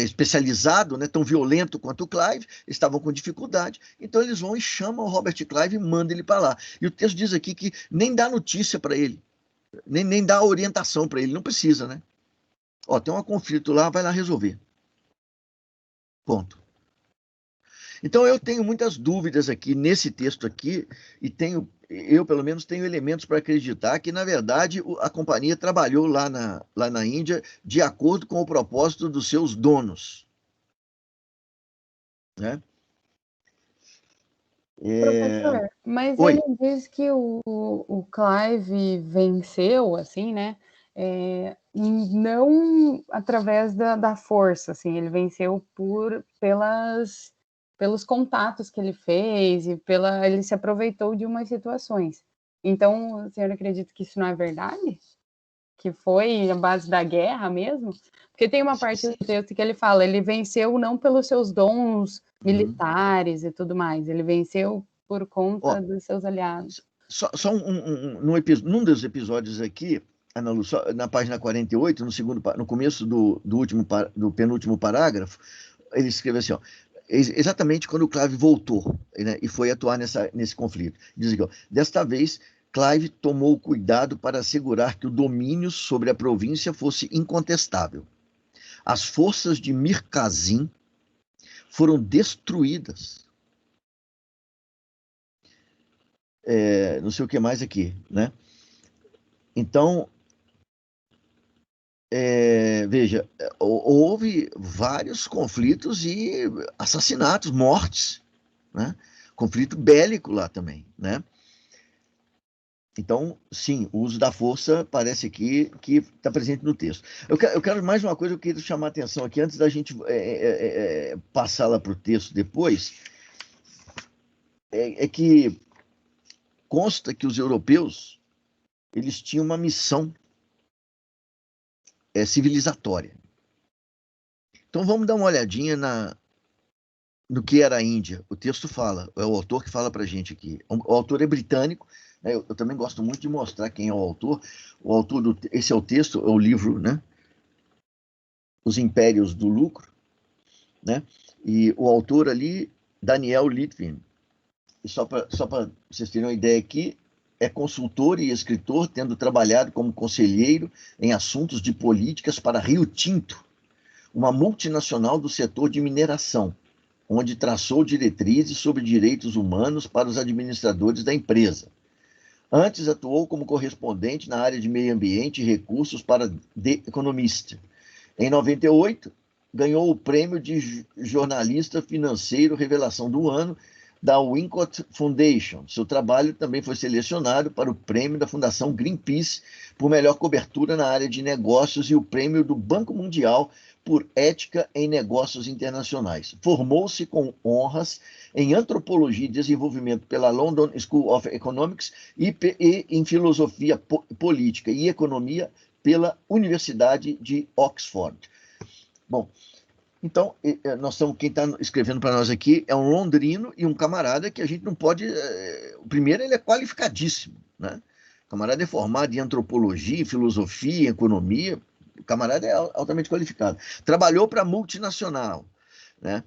especializado, né, tão violento quanto o Clive, estavam com dificuldade, então eles vão e chamam o Robert Clive e mandam ele para lá. E o texto diz aqui que nem dá notícia para ele, nem dá orientação para ele, não precisa, né? Tem um conflito lá, vai lá resolver. Ponto. Então, eu tenho muitas dúvidas aqui nesse texto aqui, e eu, pelo menos, tenho elementos para acreditar que, na verdade, a companhia trabalhou lá na Índia de acordo com o propósito dos seus donos. Né? Professor, mas Oi. ele diz que o Clive venceu, assim, né? Não através da força, assim, ele venceu pelos contatos que ele fez e ele se aproveitou de umas situações. Então, o senhor acredita que isso não é verdade? Que foi a base da guerra mesmo? Porque tem uma parte do texto que ele fala, ele venceu não pelos seus dons militares e tudo mais, ele venceu por conta dos seus aliados. Só num dos episódios aqui, Ana Lu, na página 48, no começo do penúltimo parágrafo, ele escreve assim, ó, exatamente quando o Clive voltou, né, e foi atuar nesse conflito. Diz aqui, ó, desta vez, Clive tomou cuidado para assegurar que o domínio sobre a província fosse incontestável. As forças de Mir Kazim foram destruídas. Não sei o que mais aqui, né? Então, veja, houve vários conflitos e assassinatos, mortes, né? Conflito bélico lá também, né? Então, sim, o uso da força parece aqui que está presente no texto. Eu quero mais uma coisa, eu quero chamar a atenção aqui, antes da gente passá-la para o texto depois, é que consta que os europeus eles tinham uma missão civilizatória. Então, vamos dar uma olhadinha no que era a Índia. O texto fala, é o autor que fala para a gente aqui. O autor é britânico, né? Eu também gosto muito de mostrar quem é o autor. O autor esse é o texto, é o livro, né? Os Impérios do Lucro, né? E o autor ali, Daniel Litvin. E só para vocês terem uma ideia aqui, é consultor e escritor, tendo trabalhado como conselheiro em assuntos de políticas para Rio Tinto, uma multinacional do setor de mineração, onde traçou diretrizes sobre direitos humanos para os administradores da empresa. Antes atuou como correspondente na área de meio ambiente e recursos para The Economist. Em 98, ganhou o prêmio de jornalista financeiro Revelação do Ano da Wincott Foundation. Seu trabalho também foi selecionado para o prêmio da Fundação Greenpeace por melhor cobertura na área de negócios e o prêmio do Banco Mundial por ética em negócios internacionais. Formou-se com honras em antropologia e desenvolvimento pela London School of Economics e em filosofia política e economia pela Universidade de Oxford. Bom, então, quem está escrevendo para nós aqui é um londrino e um camarada que a gente não pode... O primeiro, ele é qualificadíssimo, né? O camarada é formado em antropologia, filosofia, economia. O camarada é altamente qualificado. Trabalhou para multinacional, né?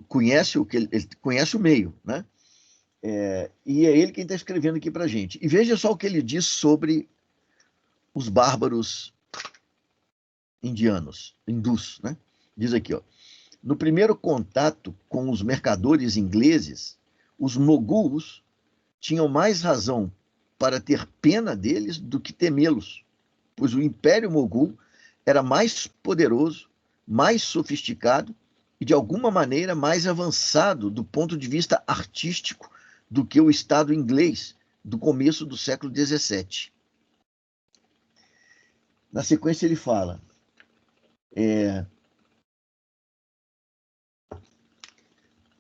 Conhece o meio, né? E é ele quem está escrevendo aqui para a gente. E veja só o que ele diz sobre os bárbaros hindus, né? Diz aqui, ó, no primeiro contato com os mercadores ingleses, os moguls tinham mais razão para ter pena deles do que temê-los, pois o Império Mogul era mais poderoso, mais sofisticado e, de alguma maneira, mais avançado do ponto de vista artístico do que o Estado inglês do começo do século XVII. Na sequência, ele fala...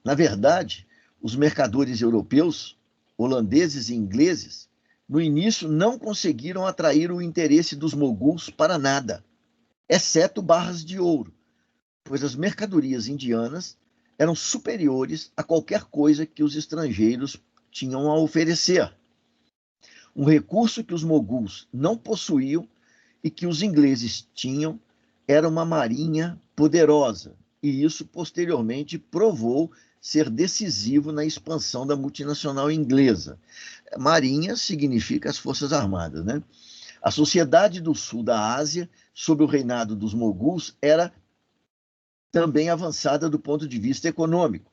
Na verdade, os mercadores europeus, holandeses e ingleses, no início não conseguiram atrair o interesse dos moguls para nada, exceto barras de ouro, pois as mercadorias indianas eram superiores a qualquer coisa que os estrangeiros tinham a oferecer. Um recurso que os moguls não possuíam e que os ingleses tinham era uma marinha poderosa, e isso posteriormente provou ser decisivo na expansão da multinacional inglesa. Marinha significa as Forças Armadas, né? A sociedade do sul da Ásia, sob o reinado dos moguls, era também avançada do ponto de vista econômico.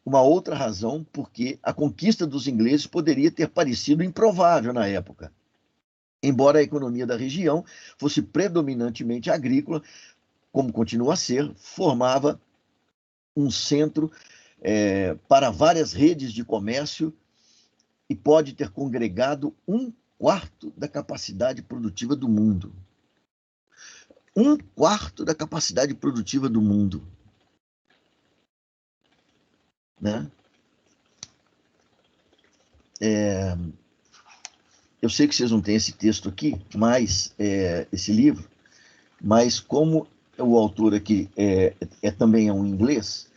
Uma outra razão porque a conquista dos ingleses poderia ter parecido improvável na época. Embora a economia da região fosse predominantemente agrícola, como continua a ser, formava um centro para várias redes de comércio e pode ter congregado 1/4 da capacidade produtiva do mundo. 1/4 da capacidade produtiva do mundo. Né? Eu sei que vocês não têm esse texto aqui, mas esse livro, mas como o autor aqui também é um inglês,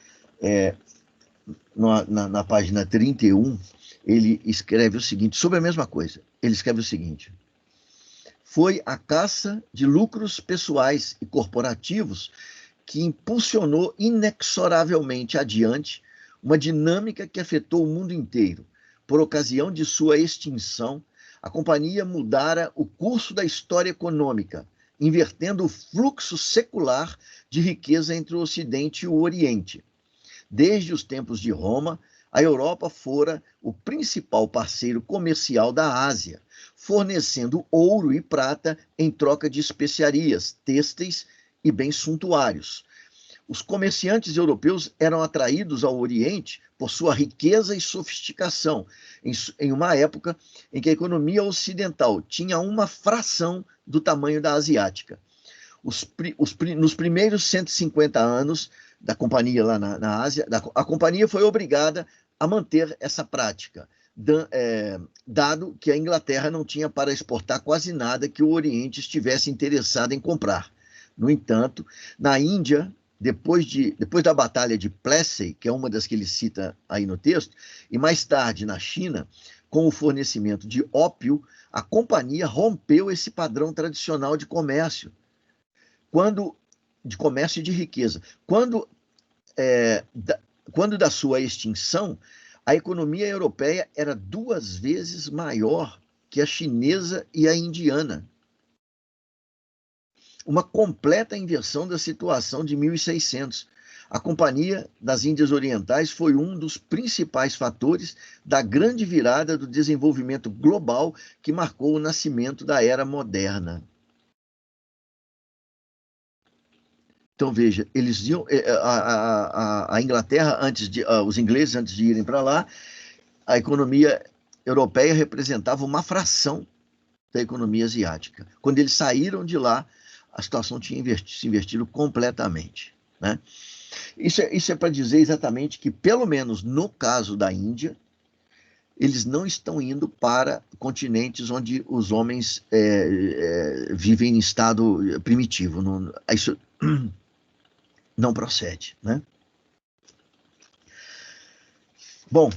na página 31, ele escreve o seguinte, sobre a mesma coisa. Ele escreve o seguinte: foi a caça de lucros pessoais e corporativos que impulsionou inexoravelmente adiante uma dinâmica que afetou o mundo inteiro. Por ocasião de sua extinção, a companhia mudara o curso da história econômica, invertendo o fluxo secular de riqueza entre o Ocidente e o Oriente. Desde os tempos de Roma, a Europa fora o principal parceiro comercial da Ásia, fornecendo ouro e prata em troca de especiarias, têxteis e bens suntuários. Os comerciantes europeus eram atraídos ao Oriente por sua riqueza e sofisticação, em uma época em que a economia ocidental tinha uma fração do tamanho da asiática. Nos primeiros 150 anos da companhia lá na Ásia, a companhia foi obrigada a manter essa prática, dado que a Inglaterra não tinha para exportar quase nada que o Oriente estivesse interessado em comprar. No entanto, na Índia, depois da Batalha de Plassey, que é uma das que ele cita aí no texto, e mais tarde na China, com o fornecimento de ópio, a companhia rompeu esse padrão tradicional de comércio, de comércio e de riqueza. Quando da sua extinção, a economia europeia era 2 vezes maior que a chinesa e a indiana. Uma completa inversão da situação de 1600. A Companhia das Índias Orientais foi um dos principais fatores da grande virada do desenvolvimento global que marcou o nascimento da era moderna. Então, veja, eles iam, a Inglaterra, os ingleses, antes de irem para lá, a economia europeia representava uma fração da economia asiática. Quando eles saíram de lá, a situação tinha se invertido completamente. Né? Isso é para dizer exatamente que, pelo menos no caso da Índia, eles não estão indo para continentes onde os homens vivem em estado primitivo. Isso não procede. Né? Bom,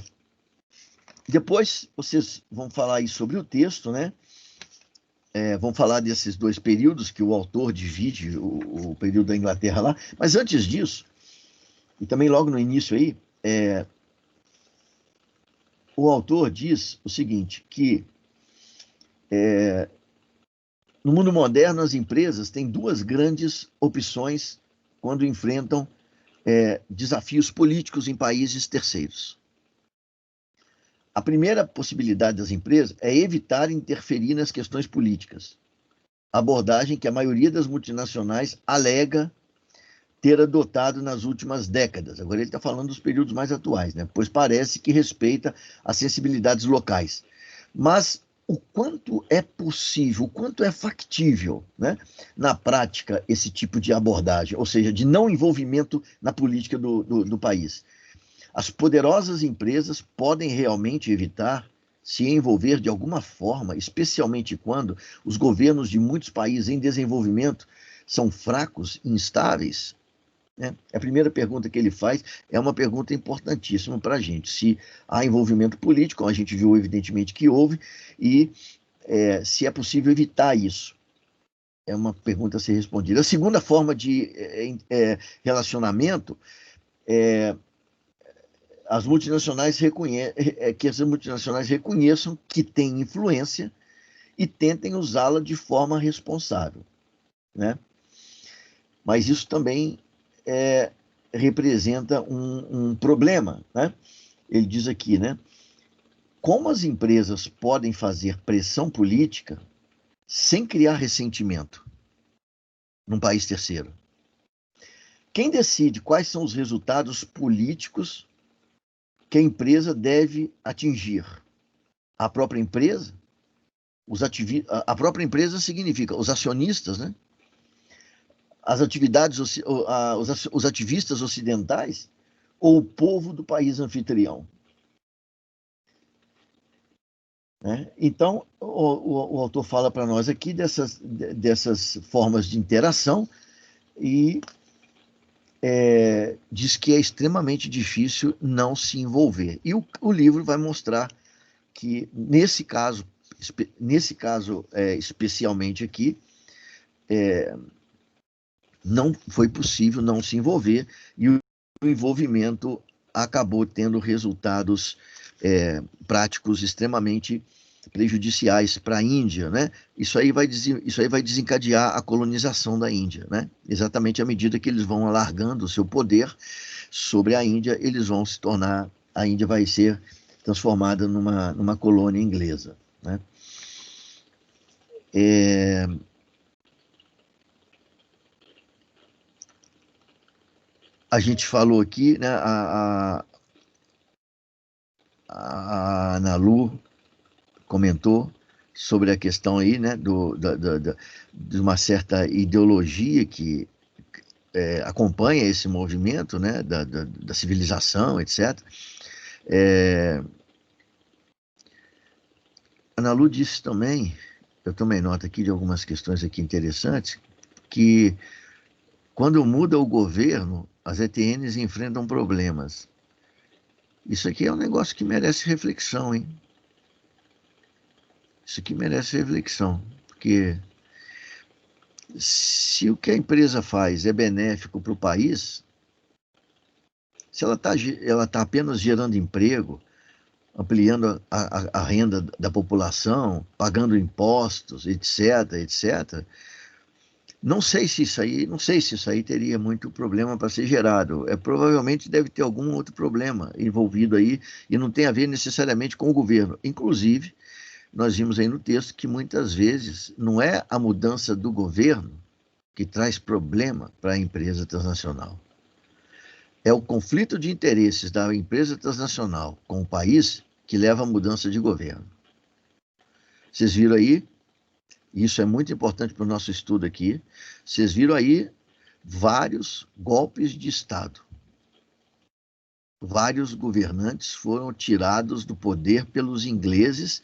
depois vocês vão falar aí sobre o texto, né? Vão falar desses 2 períodos que o autor divide, o período da Inglaterra lá. Mas antes disso, e também logo no início aí, o autor diz o seguinte, que no mundo moderno as empresas têm 2 grandes opções quando enfrentam desafios políticos em países terceiros. A primeira possibilidade das empresas é evitar interferir nas questões políticas, abordagem que a maioria das multinacionais alega ter adotado nas últimas décadas. Agora ele está falando dos períodos mais atuais, né? Pois parece que respeita as sensibilidades locais. Mas o quanto é possível, o quanto é factível, né, na prática, esse tipo de abordagem, ou seja, de não envolvimento na política do país. As poderosas empresas podem realmente evitar se envolver de alguma forma, especialmente quando os governos de muitos países em desenvolvimento são fracos e instáveis? A primeira pergunta que ele faz é uma pergunta importantíssima para a gente. Se há envolvimento político, a gente viu evidentemente que houve, e se é possível evitar isso. É uma pergunta a ser respondida. A segunda forma de relacionamento as multinacionais que as multinacionais reconheçam que têm influência e tentem usá-la de forma responsável. Né? Mas isso também representa um problema, né? Ele diz aqui, né? Como as empresas podem fazer pressão política sem criar ressentimento num país terceiro? Quem decide quais são os resultados políticos que a empresa deve atingir? A própria empresa? A própria empresa significa os acionistas, né? As atividades, os ativistas ocidentais ou o povo do país anfitrião? Né? Então, o autor fala para nós aqui dessas formas de interação e diz que é extremamente difícil não se envolver. E o livro vai mostrar que, nesse caso especialmente aqui, não foi possível não se envolver, e o envolvimento acabou tendo resultados práticos extremamente prejudiciais para a Índia, né? Isso aí vai desencadear a colonização da Índia, né? Exatamente à medida que eles vão alargando o seu poder sobre a Índia, a Índia vai ser transformada numa colônia inglesa, né? A gente falou aqui, né? A Ana Lu comentou sobre a questão aí, né, de uma certa ideologia que acompanha esse movimento, né, da civilização, etc. Ana Lu disse também, eu tomei nota aqui de algumas questões aqui interessantes, que quando muda o governo, as ETNs enfrentam problemas. Isso aqui é um negócio que merece reflexão, hein? Isso aqui merece reflexão, porque se o que a empresa faz é benéfico para o país, se ela tá apenas gerando emprego, ampliando a renda da população, pagando impostos, etc., etc., não sei se isso aí teria muito problema para ser gerado. Provavelmente deve ter algum outro problema envolvido aí, e não tem a ver necessariamente com o governo. Inclusive, nós vimos aí no texto que muitas vezes não é a mudança do governo que traz problema para a empresa transnacional. É o conflito de interesses da empresa transnacional com o país que leva à mudança de governo. Vocês viram aí, isso é muito importante para o nosso estudo aqui, vocês viram aí vários golpes de Estado. Vários governantes foram tirados do poder pelos ingleses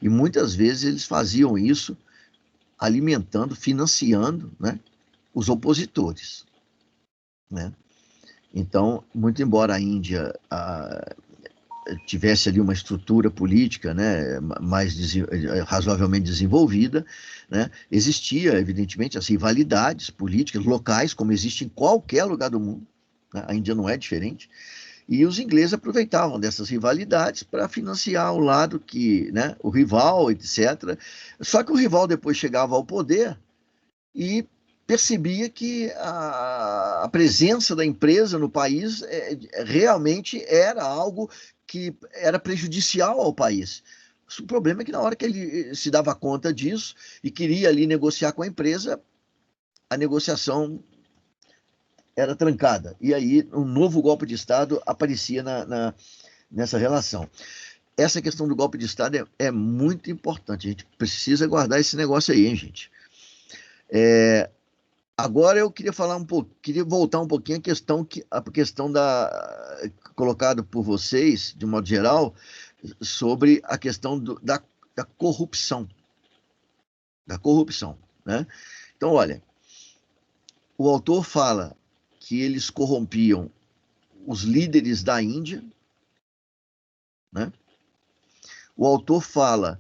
e muitas vezes eles faziam isso alimentando, financiando, né, os opositores, né? Então, muito embora a Índia tivesse ali uma estrutura política, né, razoavelmente desenvolvida, né, existia, evidentemente, as rivalidades políticas locais, como existe em qualquer lugar do mundo, né? A Índia não é diferente. E os ingleses aproveitavam dessas rivalidades para financiar o lado que, né, o rival, etc. Só que o rival depois chegava ao poder e percebia que a presença da empresa no país realmente era algo que era prejudicial ao país. O problema é que na hora que ele se dava conta disso e queria ali negociar com a empresa, a negociação era trancada. E aí um novo golpe de Estado aparecia nessa relação. Essa questão do golpe de Estado é muito importante. A gente precisa guardar esse negócio aí, hein, gente? Agora eu queria falar queria voltar um pouquinho à questão colocada por vocês, de modo geral, sobre a questão da corrupção. Da corrupção, né? Então, olha, o autor fala que eles corrompiam os líderes da Índia, né? O autor fala,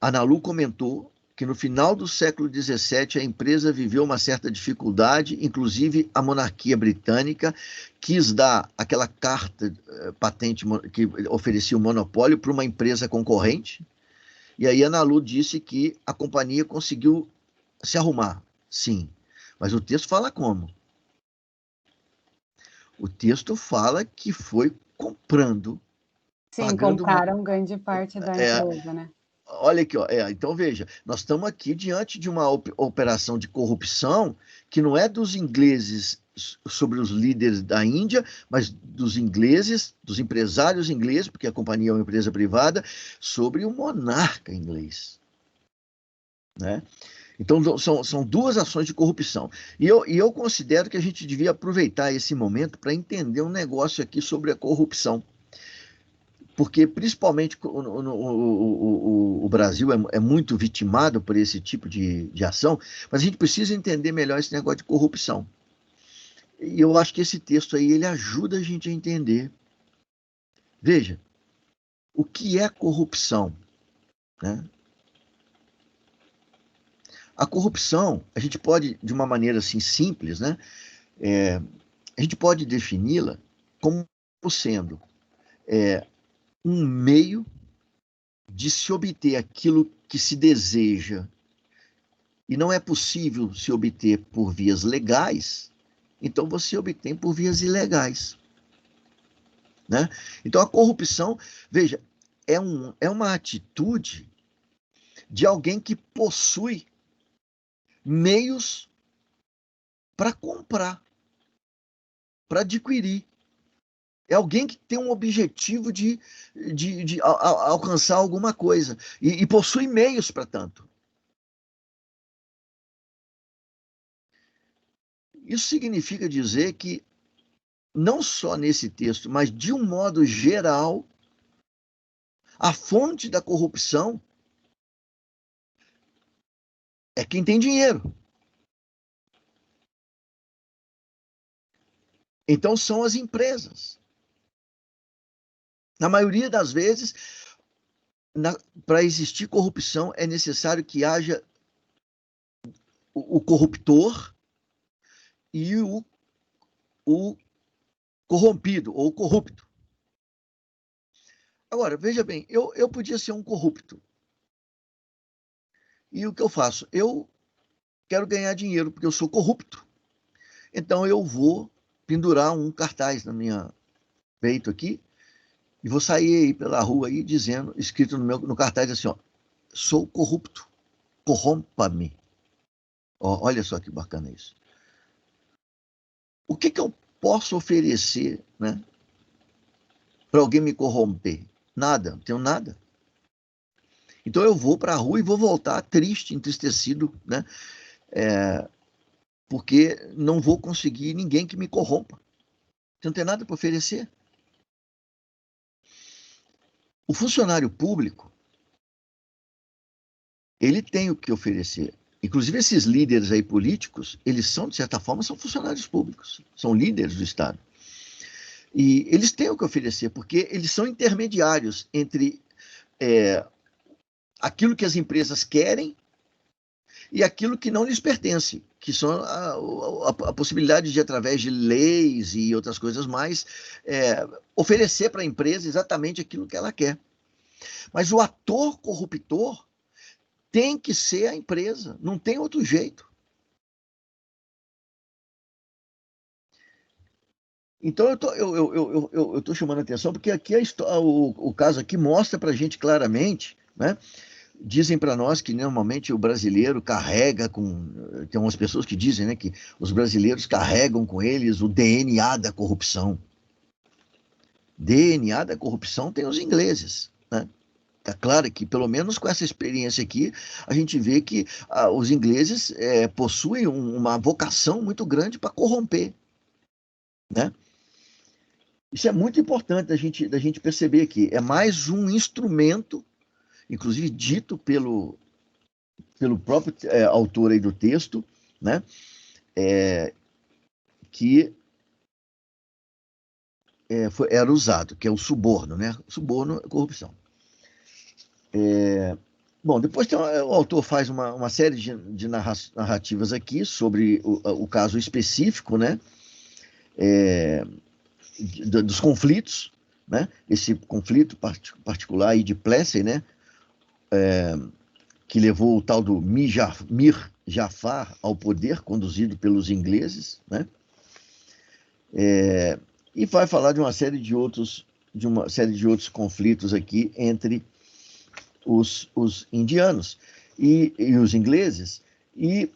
Ana Lu comentou, que no final do século XVII a empresa viveu uma certa dificuldade, inclusive a monarquia britânica quis dar aquela carta patente que oferecia o monopólio para uma empresa concorrente, e aí Ana Lu disse que a companhia conseguiu se arrumar, sim, mas o texto fala como? O texto fala que foi comprando. Sim, compraram grande parte da empresa, né? Olha aqui, ó, então veja, nós estamos aqui diante de uma operação de corrupção que não é dos ingleses sobre os líderes da Índia, mas dos ingleses, dos empresários ingleses, porque a companhia é uma empresa privada, sobre o monarca inglês. Né? Então, são duas ações de corrupção. E eu considero que a gente devia aproveitar esse momento para entender um negócio aqui sobre a corrupção. Porque, principalmente, o Brasil é muito vitimado por esse tipo de ação, mas a gente precisa entender melhor esse negócio de corrupção. E eu acho que esse texto aí, ele ajuda a gente a entender. Veja, o que é corrupção? Né? A corrupção, a gente pode, de uma maneira assim simples, né? A gente pode defini-la como sendo um meio de se obter aquilo que se deseja e não é possível se obter por vias legais, então você obtém por vias ilegais. Né? Então a corrupção, veja, é uma atitude de alguém que possui meios para comprar, para adquirir. É alguém que tem um objetivo de alcançar alguma coisa e possui meios para tanto. Isso significa dizer que, não só nesse texto, mas de um modo geral, a fonte da corrupção é quem tem dinheiro. Então são as empresas. Na maioria das vezes, para existir corrupção, é necessário que haja o corruptor e o corrompido ou corrupto. Agora, veja bem, eu podia ser um corrupto. E o que eu faço? Eu quero ganhar dinheiro porque eu sou corrupto. Então eu vou pendurar um cartaz na minha peito aqui e vou sair aí pela rua aí dizendo, escrito no cartaz assim, ó, sou corrupto, corrompa-me. Olha só que bacana isso. O que eu posso oferecer, né, para alguém me corromper? Nada, não tenho nada. Então eu vou para a rua e vou voltar triste, entristecido, né? Porque não vou conseguir ninguém que me corrompa. Não tem nada para oferecer. O funcionário público, ele tem o que oferecer. Inclusive esses líderes aí políticos, eles são, de certa forma, são funcionários públicos, são líderes do Estado. E eles têm o que oferecer, porque eles são intermediários entre aquilo que as empresas querem e aquilo que não lhes pertence, que são a possibilidade de, através de leis e outras coisas mais, oferecer para a empresa exatamente aquilo que ela quer. Mas o ator corruptor tem que ser a empresa, não tem outro jeito. Então eu estou chamando a atenção porque aqui o caso aqui mostra para a gente claramente, né? Dizem para nós que normalmente o brasileiro carrega tem umas pessoas que dizem, né, que os brasileiros carregam com eles o DNA da corrupção. DNA da corrupção tem os ingleses, né? É claro que, pelo menos com essa experiência aqui, a gente vê que os ingleses possuem uma vocação muito grande para corromper, né? Isso é muito importante da gente perceber aqui. É mais um instrumento, inclusive dito pelo próprio autor aí do texto, né? Que era usado, que é o suborno, né? Suborno é corrupção. Bom, depois o autor faz uma série de narrativas aqui sobre o caso específico, né? Dos conflitos, né? Esse conflito particular aí de Plessy, né? Que levou o tal do Mir Jafar ao poder, conduzido pelos ingleses, né? e vai falar de uma série de outros conflitos aqui entre os indianos e os ingleses. E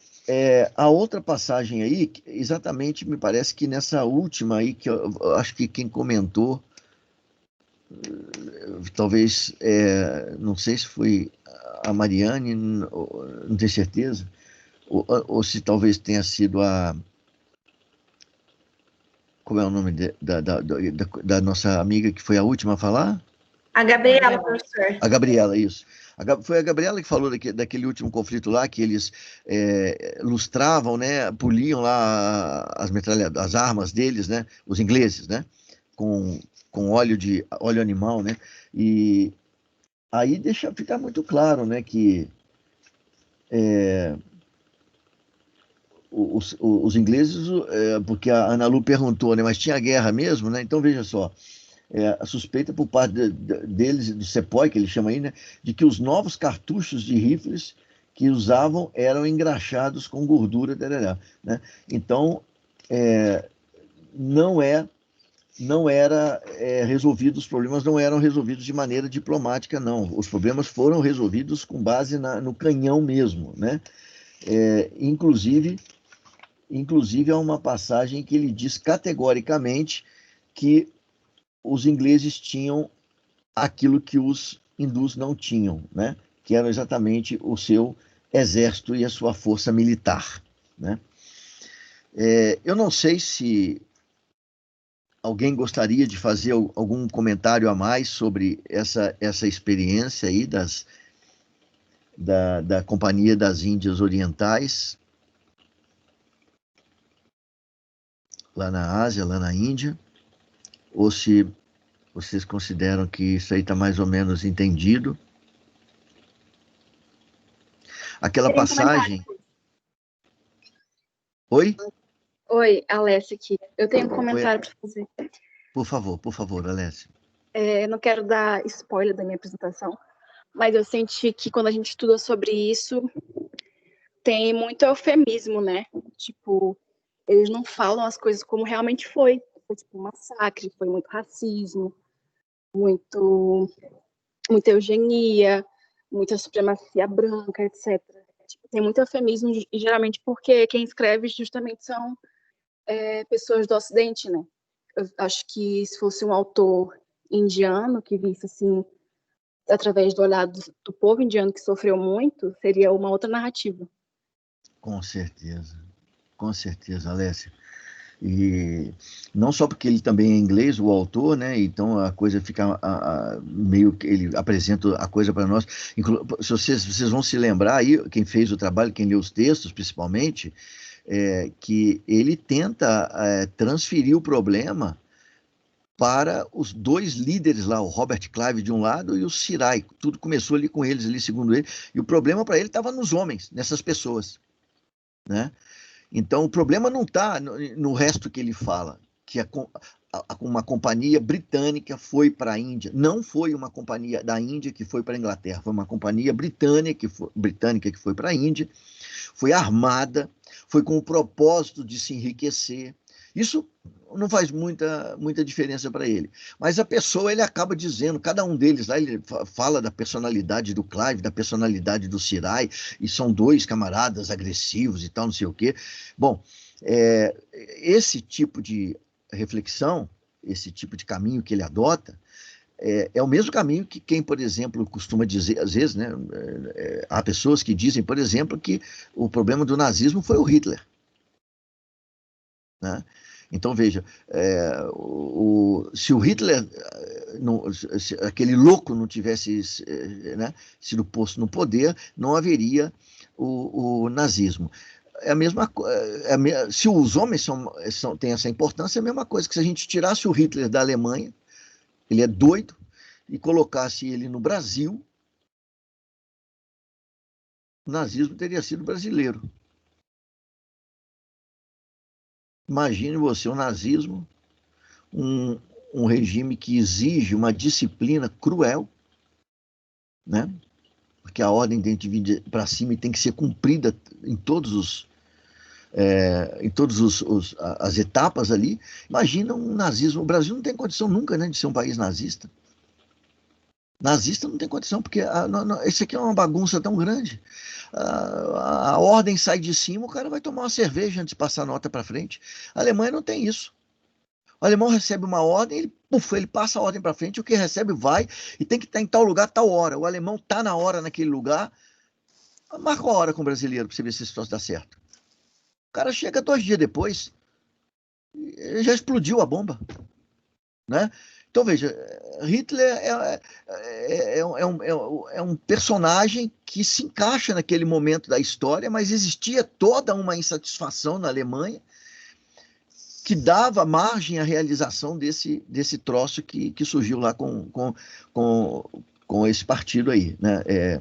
a outra passagem aí, exatamente, me parece que nessa última aí, que eu acho que quem comentou, talvez, não sei se foi a Mariane, não tenho certeza, ou se talvez tenha sido como é o nome da nossa amiga que foi a última a falar? A Gabriela, professor. A Gabriela, isso. Foi a Gabriela que falou daquele último conflito lá, que eles lustravam, né, poliam lá as armas deles, né, os ingleses, né, com óleo animal, né, e aí deixa ficar muito claro, né, que os ingleses, porque a Ana Lu perguntou, né, mas tinha guerra mesmo, né, então veja só, a suspeita por parte deles, do CEPOI, que ele chama aí, né, de que os novos cartuchos de rifles que usavam eram engraxados com gordura, né? Então, não era resolvido, os problemas não eram resolvidos de maneira diplomática, não. Os problemas foram resolvidos com base no canhão mesmo, né? Inclusive, há uma passagem que ele diz categoricamente que os ingleses tinham aquilo que os hindus não tinham, né? Que era exatamente o seu exército e a sua força militar, né? Eu não sei se alguém gostaria de fazer algum comentário a mais sobre essa experiência aí da Companhia das Índias Orientais, lá na Ásia, lá na Índia, ou se vocês consideram que isso aí está mais ou menos entendido. Aquela passagem... Oi? Oi, Alessia aqui. Eu tenho um comentário para fazer. Por favor, Alessia. Não quero dar spoiler da minha apresentação, mas eu senti que quando a gente estuda sobre isso, tem muito eufemismo, né? Tipo, eles não falam as coisas como realmente foi. Foi tipo um massacre, foi muito racismo, muita eugenia, muita supremacia branca, etc. Tipo, tem muito eufemismo, e geralmente porque quem escreve justamente são pessoas do Ocidente, né? Eu acho que se fosse um autor indiano que visse assim, através do olhar do povo indiano que sofreu muito, seria uma outra narrativa. Com certeza, Alessia. E não só porque ele também é inglês, o autor, né? Então a coisa fica meio que ele apresenta a coisa para nós. Se vocês vão se lembrar aí, quem fez o trabalho, quem leu os textos, principalmente, que ele tenta transferir o problema para os dois líderes lá, o Robert Clive de um lado e o Sirai. Tudo começou ali com eles, ali, segundo ele. E o problema para ele estava nos homens, nessas pessoas, né? Então, o problema não está no resto que ele fala, que uma companhia britânica foi para a Índia. Não foi uma companhia da Índia que foi para a Inglaterra, foi uma companhia britânica que foi para a Índia, foi armada, foi com o propósito de se enriquecer. Isso não faz muita diferença para ele. Mas a pessoa, ele acaba dizendo, cada um deles lá, ele fala da personalidade do Clive, da personalidade do Sirai, e são dois camaradas agressivos e tal, não sei o quê. Bom, esse tipo de reflexão, esse tipo de caminho que ele adota, é o mesmo caminho que quem, por exemplo, costuma dizer, às vezes, né, há pessoas que dizem, por exemplo, que o problema do nazismo foi o Hitler, né? Então, veja, se o Hitler, se aquele louco não tivesse sido posto no poder, não haveria o nazismo. Se os homens têm essa importância, é a mesma coisa que se a gente tirasse o Hitler da Alemanha, ele é doido, e colocasse ele no Brasil, o nazismo teria sido brasileiro. Imagine você, o nazismo, um regime que exige uma disciplina cruel, né? Porque a ordem tem que vir para cima e tem que ser cumprida em todos em todas as etapas ali. Imagina um nazismo. O Brasil não tem condição nunca, né, de ser um país nazista. Nazista não tem condição, porque isso aqui é uma bagunça tão grande. A ordem sai de cima, o cara vai tomar uma cerveja antes de passar a nota para frente. A Alemanha não tem isso. O alemão recebe uma ordem, ele passa a ordem para frente, o que recebe vai, e tem que estar em tal lugar, tal hora. O alemão está na hora naquele lugar, marca a hora com o brasileiro para você ver se esse troço dá certo. O cara chega 2 dias depois, já explodiu a bomba, né? Então, veja, Hitler é um personagem que se encaixa naquele momento da história, mas existia toda uma insatisfação na Alemanha que dava margem à realização desse troço que surgiu lá com esse partido aí, né,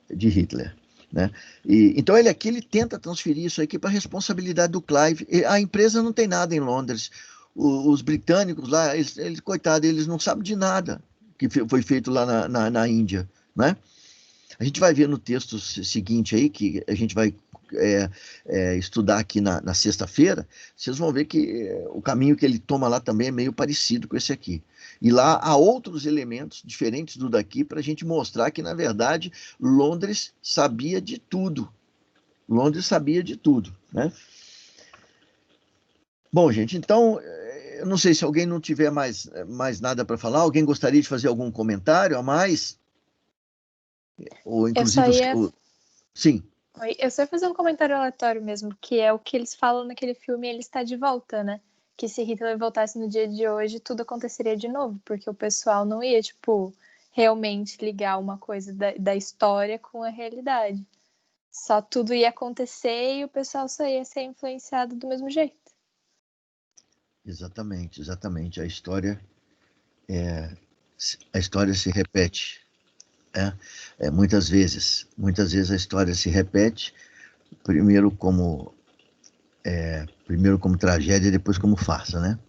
de Hitler. Né? Então ele tenta transferir isso aqui para a responsabilidade do Clive. A empresa não tem nada em Londres. Os britânicos lá, coitado, eles não sabem de nada que foi feito lá na Índia. Né? A gente vai ver no texto seguinte aí, que a gente vai estudar aqui na sexta-feira, vocês vão ver que o caminho que ele toma lá também é meio parecido com esse aqui. E lá há outros elementos diferentes do daqui para a gente mostrar que, na verdade, Londres sabia de tudo. Londres sabia de tudo. Né? Bom, gente, então, eu não sei se alguém não tiver mais nada para falar. Alguém gostaria de fazer algum comentário a mais? Ou, inclusive, sim. Eu só ia fazer um comentário aleatório mesmo, que é o que eles falam naquele filme Ele Está de Volta, né? Que se Hitler voltasse no dia de hoje, tudo aconteceria de novo, porque o pessoal não ia, realmente ligar uma coisa da história com a realidade. Só tudo ia acontecer e o pessoal só ia ser influenciado do mesmo jeito. Exatamente. A história se repete. Muitas vezes a história se repete, primeiro como tragédia e depois como farsa, né?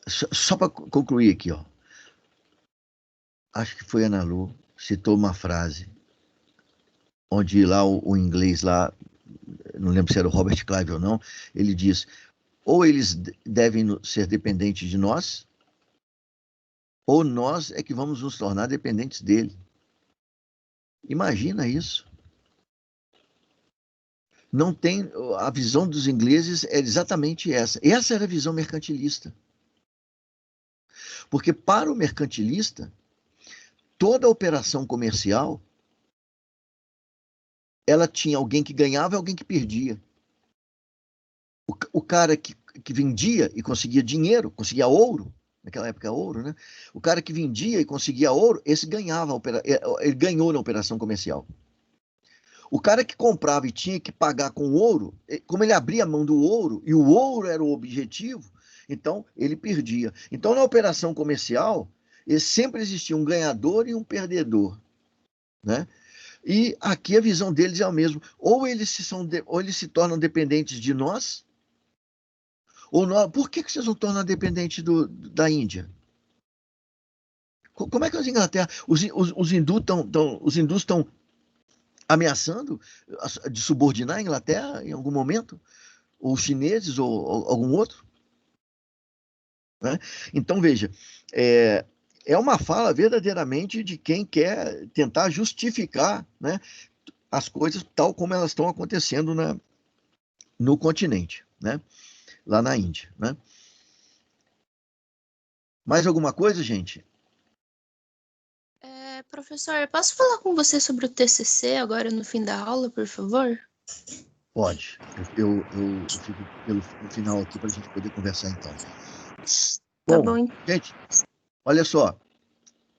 Só para concluir aqui, ó, acho que foi Ana Lu, citou uma frase onde lá o inglês lá, não lembro se era o Robert Clive ou não, ele diz: ou eles devem ser dependentes de nós, ou nós é que vamos nos tornar dependentes dele. Imagina isso. Não tem, a visão dos ingleses é exatamente essa. Essa era a visão mercantilista. Porque para o mercantilista, toda operação comercial, ela tinha alguém que ganhava e alguém que perdia. O cara que vendia e conseguia dinheiro, conseguia ouro, naquela época ouro, né? O cara que vendia e conseguia ouro, esse ganhava, ele ganhou na operação comercial. O cara que comprava e tinha que pagar com ouro, como ele abria a mão do ouro, e o ouro era o objetivo, então ele perdia. Então, na operação comercial, sempre existia um ganhador e um perdedor. Né? E aqui a visão deles é a mesma. Ou eles se tornam dependentes de nós, ou nós. Por que vocês não tornam dependentes da Índia? Como é que os Inglaterra, os hindus estão ameaçando de subordinar a Inglaterra em algum momento? Ou os chineses, ou algum outro? Né? Então, veja, é uma fala verdadeiramente de quem quer tentar justificar, né, as coisas tal como elas estão acontecendo no continente, né, lá na Índia. Né? Mais alguma coisa, gente? Professor, eu posso falar com você sobre o TCC agora no fim da aula, por favor? Pode. Eu fico pelo final aqui para a gente poder conversar, então. Tá bom. Gente, olha só.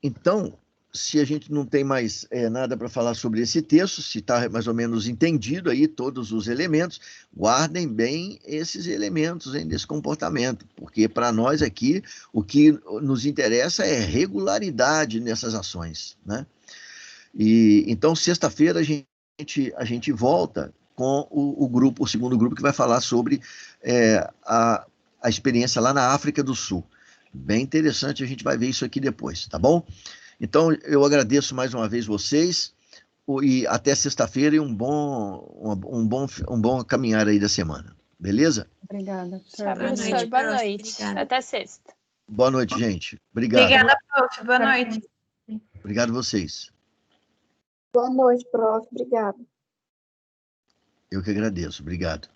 Então, se a gente não tem mais nada para falar sobre esse texto, se está mais ou menos entendido aí todos os elementos, guardem bem esses elementos desse comportamento, porque para nós aqui o que nos interessa é regularidade nessas ações. Né? E então, sexta-feira, a gente volta com o segundo grupo, que vai falar sobre a experiência lá na África do Sul. Bem interessante, a gente vai ver isso aqui depois, tá bom? Então, eu agradeço mais uma vez vocês. e até sexta-feira e um bom caminhar aí da semana. Beleza? Obrigada. Professor, boa noite. Obrigada. Até sexta. Boa noite, gente. Obrigado. Obrigada, prof. Boa noite. Obrigado a vocês. Boa noite, prof. Obrigada. Eu que agradeço. Obrigado.